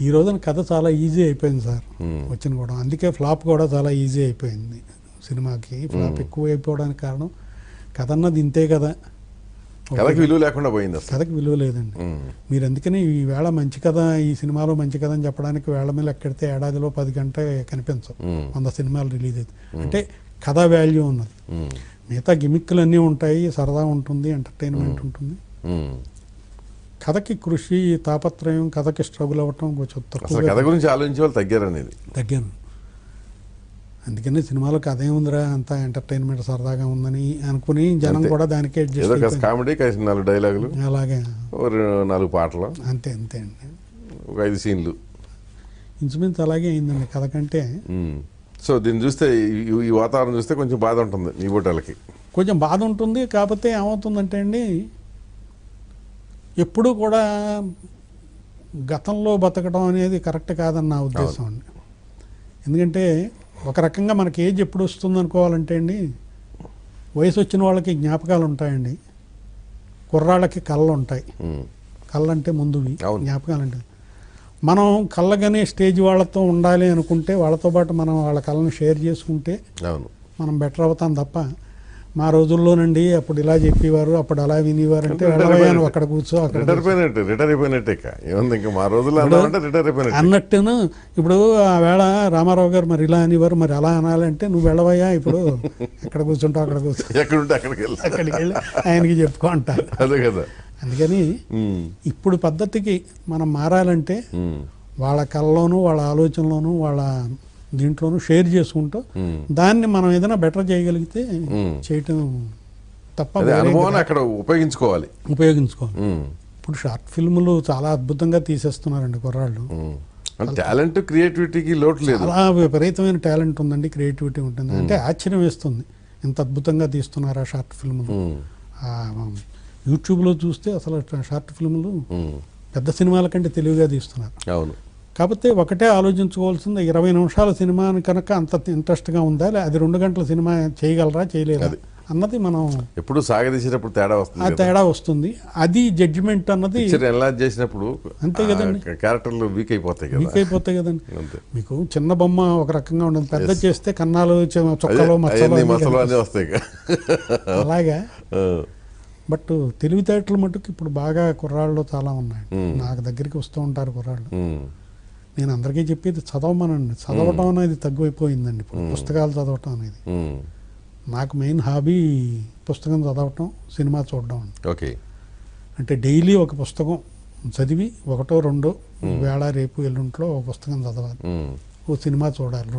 ఈ రోజున కథ చాలా ఈజీ అయిపోయింది సార్ వచ్చిన కూడా. అందుకే ఫ్లాప్ కూడా చాలా ఈజీ అయిపోయింది సినిమాకి. ఫ్లాప్ ఎక్కువ అయిపోవడానికి కారణం కథ అన్నది ఇంతే కదా, కథకి విలువ లేకుండా పోయింది. కథకి విలువ లేదండి. మీరు అందుకని ఈవేళ మంచి కథ, ఈ సినిమాలో మంచి కథ అని చెప్పడానికి వేళ మీద ఎక్కడితే ఏడాదిలో 10 గంటలు కనిపించవు 100 సినిమాలు రిలీజ్ అయితే. అంటే కథ వాల్యూ ఉన్నది. మిగతా గిమిక్కులు అన్నీ ఉంటాయి, సరదా ఉంటుంది, ఎంటర్టైన్మెంట్ ఉంటుంది. కథకి కృషి, తాపత్రయం, కథకి స్ట్రగుల్ అవ్వటం కొంచెం తక్కువ. కథ గురించి ఆలోచించే వాళ్ళు తగ్గాను. అందుకని సినిమాలో కథ ఏముందిరా, అంత ఎంటర్టైన్మెంట్ సరదాగా ఉందని అనుకుని జనం కూడా దానికే కామెడీ, 4 డైలాగులు, అలాగే 4 పాటలు, అంతే అండి, 5 సీన్లు, ఇంచుమించు అలాగే అయిందండి కథ కంటే. సో దీన్ని చూస్తే, ఈ వాతావరణం చూస్తే కొంచెం బాధ ఉంటుంది మీ బోటాలకి. కొంచెం బాధ ఉంటుంది. కాకపోతే ఏమవుతుందంటే అండి, ఎప్పుడూ కూడా గతంలో బతకడం అనేది కరెక్ట్ కాదని నా ఉద్దేశం అండి. ఎందుకంటే ఒక రకంగా మనకి ఏజ్ ఎప్పుడు వస్తుంది అనుకోవాలంటే అండి, వయసు వచ్చిన వాళ్ళకి జ్ఞాపకాలు ఉంటాయండి, కుర్రాళ్ళకి కళ్ళు ఉంటాయి. కళ్ళు అంటే ముందువి, జ్ఞాపకాలు అంటే మనం కళ్ళగానే స్టేజ్ వాళ్ళతో ఉండాలి అనుకుంటే వాళ్ళతో పాటు మనం వాళ్ళ కళ్ళని షేర్ చేసుకుంటే మనం బెటర్ అవుతాం తప్ప మా రోజుల్లోనండి అప్పుడు ఇలా చెప్పేవారు, అప్పుడు అలా వినేవారు అంటే వెళ్ళవయ్యాను అక్కడ కూర్చో అక్కడ అన్నట్టును. ఇప్పుడు ఆ వేళ రామారావు గారు మరి ఇలా అనేవారు, మరి అలా అనాలంటే నువ్వు వెళ్ళవయ్యా ఇప్పుడు ఎక్కడ కూర్చుంటావు అక్కడ కూర్చో, అక్కడికి వెళ్ళి ఆయనకి చెప్పుకో అంటారు. అందుకని ఇప్పుడు పద్ధతికి మనం మారాలంటే వాళ్ళ కళ్ళలోనూ వాళ్ళ ఆలోచనలోనూ వాళ్ళ దీంట్లోనూ షేర్ చేసుకుంటూ దాన్ని మనం ఏదైనా బెటర్ చేయగలిగితే చేయటం తప్ప అక్కడ ఉపయోగించుకోవాలి. ఇప్పుడు షార్ట్ ఫిల్ములు చాలా అద్భుతంగా తీసేస్తున్నారండి కుర్రాళ్ళు. టాలెంట్ క్రియేటివిటీకి లోటు లేదు, చాలా విపరీతమైన టాలెంట్ ఉందండి, క్రియేటివిటీ ఉంటుంది. అంటే ఆశ్చర్యం వేస్తుంది ఇంత అద్భుతంగా తీస్తున్నారు ఆ షార్ట్ ఫిల్ములు. యూట్యూబ్లో చూస్తే అసలు షార్ట్ ఫిల్ములు పెద్ద సినిమాల కంటే తెలివిగా తీస్తున్నారు. అవును. కాకపోతే ఒకటే ఆలోచించుకోవాల్సింది, 20 నిమిషాల సినిమాని కనుక అంత ఇంట్రెస్ట్గా ఉందా, అది 2 గంటల సినిమా చేయగలరా చేయలేరా అన్నది మనం ఎప్పుడు సాగదీసేటప్పుడు తేడా వస్తుంది. ఆ తేడా వస్తుంది, అది జడ్జిమెంట్ అన్నది ఎన్లార్జ్ చేసినప్పుడు అంతే కదండి, క్యారెక్టర్లు వీక్ అయిపోతాయి కదండి. మీకు చిన్న బొమ్మ ఒక రకంగా ఉండదు, పెద్ద చేస్తే కన్నాలు చొక్కాలు మచ్చలు వస్తాయి అలాగా. బట్ తెలివితేటలు మటుకు ఇప్పుడు బాగా కుర్రాళ్ళు చాలా ఉన్నాయి. నాకు దగ్గరికి వస్తూ ఉంటారు కుర్రాళ్ళు. నేను అందరికీ చెప్పేది చదవమనండి, చదవటం అనేది తగ్గిపోయిందండి ఇప్పుడు, పుస్తకాలు చదవటం అనేది. నాకు మెయిన్ హాబీ పుస్తకం చదవటం, సినిమా చూడడం అండి. ఓకే. అంటే డైలీ ఒక పుస్తకం చదివి 1, 2 వేళ రేపు ఎల్లుంట్లో ఒక పుస్తకం చదవాలి, ఓ సినిమా చూడాలి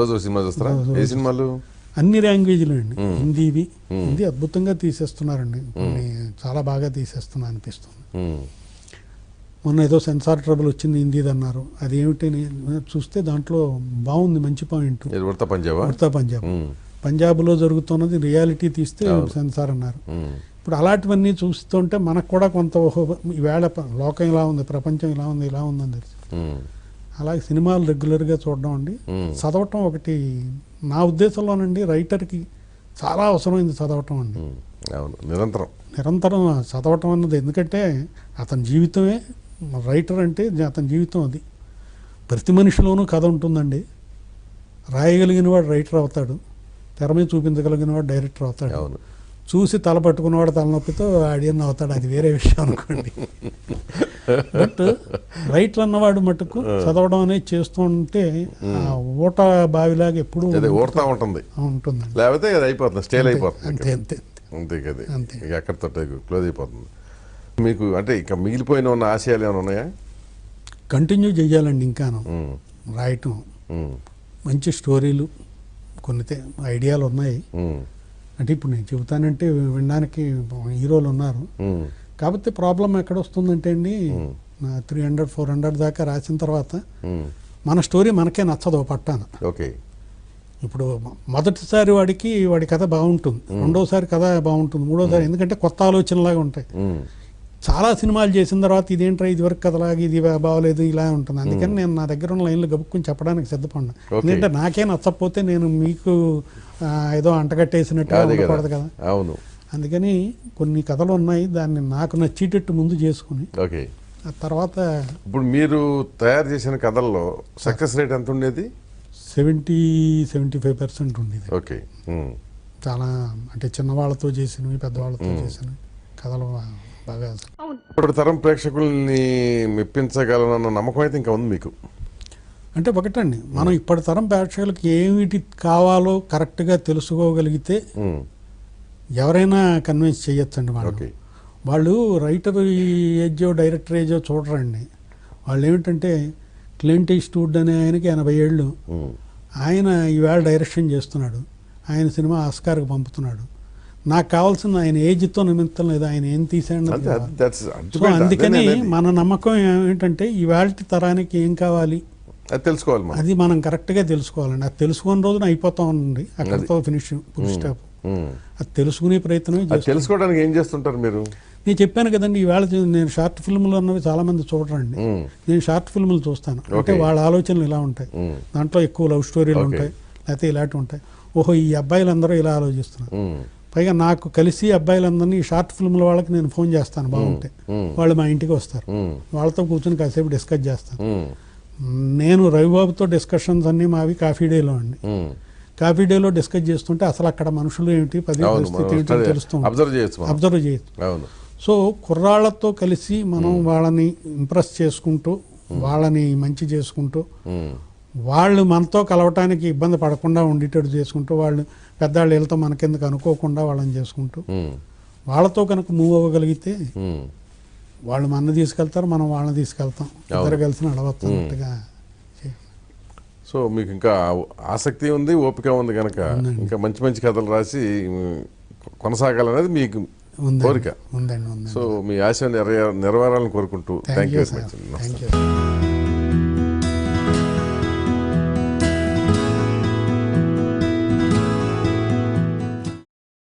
రోజు సినిమా చూస్తారా? ఏ సినిమాలు? అన్ని లాంగ్వేజ్లు అండి. హిందీ అద్భుతంగా తీసేస్తున్నారండి, కొన్ని చాలా బాగా తీసేస్తున్నా అనిపిస్తుంది. మొన్న ఏదో సెన్సార్ ట్రబుల్ వచ్చింది హిందీది అన్నారు, అదేమిటి చూస్తే దాంట్లో బాగుంది, మంచి పాయింట్. ఉడతా పంజాబ్, పంజాబ్లో జరుగుతున్నది రియాలిటీ తీస్తే సెన్సార్ అన్నారు. ఇప్పుడు అలాంటివన్నీ చూస్తుంటే మనకు కూడా కొంత ఈవేళ లోకం ఇలా ఉంది, ప్రపంచం ఇలా ఉందని తెలుసు. అలాగే సినిమాలు రెగ్యులర్గా చూడడం అండి, చదవటం ఒకటి నా ఉద్దేశంలోనండి రైటర్కి చాలా అవసరమైంది చదవటం అండి. నిరంతరం చదవటం అన్నది, ఎందుకంటే అతని జీవితమే రైటర్ అంటే అతని జీవితం అది. ప్రతి మనిషిలోనూ కథ ఉంటుందండి. రాయగలిగిన వాడు రైటర్ అవుతాడు, తెర మీద చూపించగలిగిన వాడు డైరెక్టర్ అవుతాడు, చూసి తల పట్టుకున్నవాడు తలనొప్పితో ఆడియన్ అవుతాడు, అది వేరే విషయం అనుకోండి. బట్ రైటర్ అన్నవాడు మటుకు చదవడం అనేది చేస్తూ ఉంటే ఊట బావిలాగా ఎప్పుడు ఉంటుంది, లేకపోతే అయిపోతుంది, స్టేల్ అయిపోతుంది. అంతే కదా, ఎక్కడితో క్లోజ్ అయిపోతుంది. మీకు అంటే ఇక మిగిలిపోయిన ఉన్న ఆశయాలు ఏమైనా ఉన్నాయా? కంటిన్యూ చేయాలండి, ఇంకాను రాయటం, మంచి స్టోరీలు, కొన్ని ఐడియాలు ఉన్నాయి. అంటే ఇప్పుడు నేను చెబుతానంటే వినడానికి హీరోలు ఉన్నారు, కాకపోతే ప్రాబ్లం ఎక్కడ వస్తుందంటే అండి, 300, 400 దాకా రాసిన తర్వాత మన స్టోరీ మనకే నచ్చదు పట్టాన. ఓకే. ఇప్పుడు మొదటిసారి వాడి కథ బాగుంటుంది, రెండోసారి కథ బాగుంటుంది, మూడోసారి ఎందుకంటే కొత్త ఆలోచనలాగా ఉంటాయి. చాలా సినిమాలు చేసిన తర్వాత ఇదేంట్రా ఇది వరకు కథలాగా ఇది బాగోలేదు ఇలా ఉంటుంది. అందుకని నేను నా దగ్గర ఉన్న లైన్లు గబుక్కుని చెప్పడానికి సిద్ధపడినా. ఎందుకంటే నాకే నచ్చకపోతే నేను మీకు ఏదో అంటగట్టేసినట్టు ఉండకూడదు కదా. అవును. అందుకని కొన్ని కథలు ఉన్నాయి, దాన్ని నాకు నచ్చేటట్టు ముందు చేసుకుని ఆ తర్వాత. ఇప్పుడు మీరు తయారు చేసిన కథల్లో సక్సెస్ రేట్ ఎంత ఉండేది? 70-75% ఉండేది. ఓకే. చాలా అంటే చిన్నవాళ్ళతో చేసినవి, పెద్దవాళ్ళతో చేసినవి కథలు బాగా. ఇప్పుడు తరం ప్రేక్షకుల్ని మెప్పించగలనన్న నమ్మకం అయితే ఇంకా ఉంది మీకు? అంటే ఒకటండి, మనం ఇప్పటి తరం ప్రేక్షకులకి ఏమిటి కావాలో కరెక్ట్గా తెలుసుకోగలిగితే ఎవరైనా కన్విన్స్ చేయొచ్చండి. వాళ్ళు రైటర్ ఏజో డైరెక్టర్ ఏజో చూడరండి. వాళ్ళు ఏమిటంటే క్లింట్ ఈస్ట్వుడ్ అనే ఆయనకి 80 ఏళ్ళు, ఆయన ఈవేళ డైరెక్షన్ చేస్తున్నాడు, ఆయన సినిమా ఆస్కార్కి పంపుతున్నాడు. నాకు కావాల్సింది ఆయన ఏజ్తో నిమిత్తం లేదు, ఆయన ఏం తీసాడు. సో అందుకని మన నమ్మకం ఏంటంటే ఈవేళ తరానికి ఏం కావాలి అది తెలుసుకోవాలి, అది మనం కరెక్ట్గా తెలుసుకోవాలండి. అది తెలుసుకున్న రోజున అయిపోతా ఉండండి, అక్కడితో ఫినిష్, ఫుల్ స్టాప్. అది తెలుసుకునే ప్రయత్నం. తెలుసుకోవడానికి ఏం చేస్తుంటారు మీరు? నేను చెప్పాను కదండి, ఈవేళ నేను షార్ట్ ఫిల్మ్లు అన్నవి చాలామంది చూడరండి. నేను షార్ట్ ఫిల్మ్లు చూస్తాను. అంటే వాళ్ళ ఆలోచనలు ఇలా ఉంటాయి, దాంట్లో ఎక్కువ లవ్ స్టోరీలు ఉంటాయి, లేకపోతే ఇలాంటివి ఉంటాయి. ఓహో, ఈ అబ్బాయిలందరూ ఇలా ఆలోచిస్తున్నారు. పైగా నాకు కలిసి అబ్బాయిలందరినీ ఈ షార్ట్ ఫిల్మ్ల వాళ్ళకి నేను ఫోన్ చేస్తాను, బాగుంటే వాళ్ళు మా ఇంటికి వస్తారు, వాళ్ళతో కూర్చొని కాసేపు డిస్కస్ చేస్తాను. నేను రవిబాబుతో డిస్కషన్స్ అన్నీ మావి కాఫీ డేలో అండి. కాఫీ డేలో డిస్కస్ చేస్తుంటే అసలు అక్కడ మనుషులు ఏమిటి, పరిస్థితి ఏంటో తెలుస్తుంది, అబ్జర్వ్ చేయొచ్చు. సో కుర్రాళ్లతో కలిసి మనం వాళ్ళని ఇంప్రెస్ చేసుకుంటూ, వాళ్ళని మంచి చేసుకుంటూ, వాళ్ళు మనతో కలవటానికి ఇబ్బంది పడకుండా ఉండేటట్టు చేసుకుంటూ, వాళ్ళు పెద్దవాళ్ళు వీళ్ళతో మనకెందుకు అనుకోకుండా వాళ్ళని చేసుకుంటూ, వాళ్ళతో కనుక మూవ్ అవ్వగలిగితే వాళ్ళు మన తీసుకెళ్తారు, మనం వాళ్ళని తీసుకెళ్తాం, ఇద్దరు కలిసి నడవస్తున్నట్టుగా. సో మీకు ఇంకా ఆసక్తి ఉంది, ఓపిక ఉంది కనుక ఇంకా మంచి మంచి కథలు రాసి కొనసాగాలనేది మీకు కోరిక. ఉందండి. సో మీ ఆశ నెరవేరాలని కోరుకుంటూ థ్యాంక్ యూ.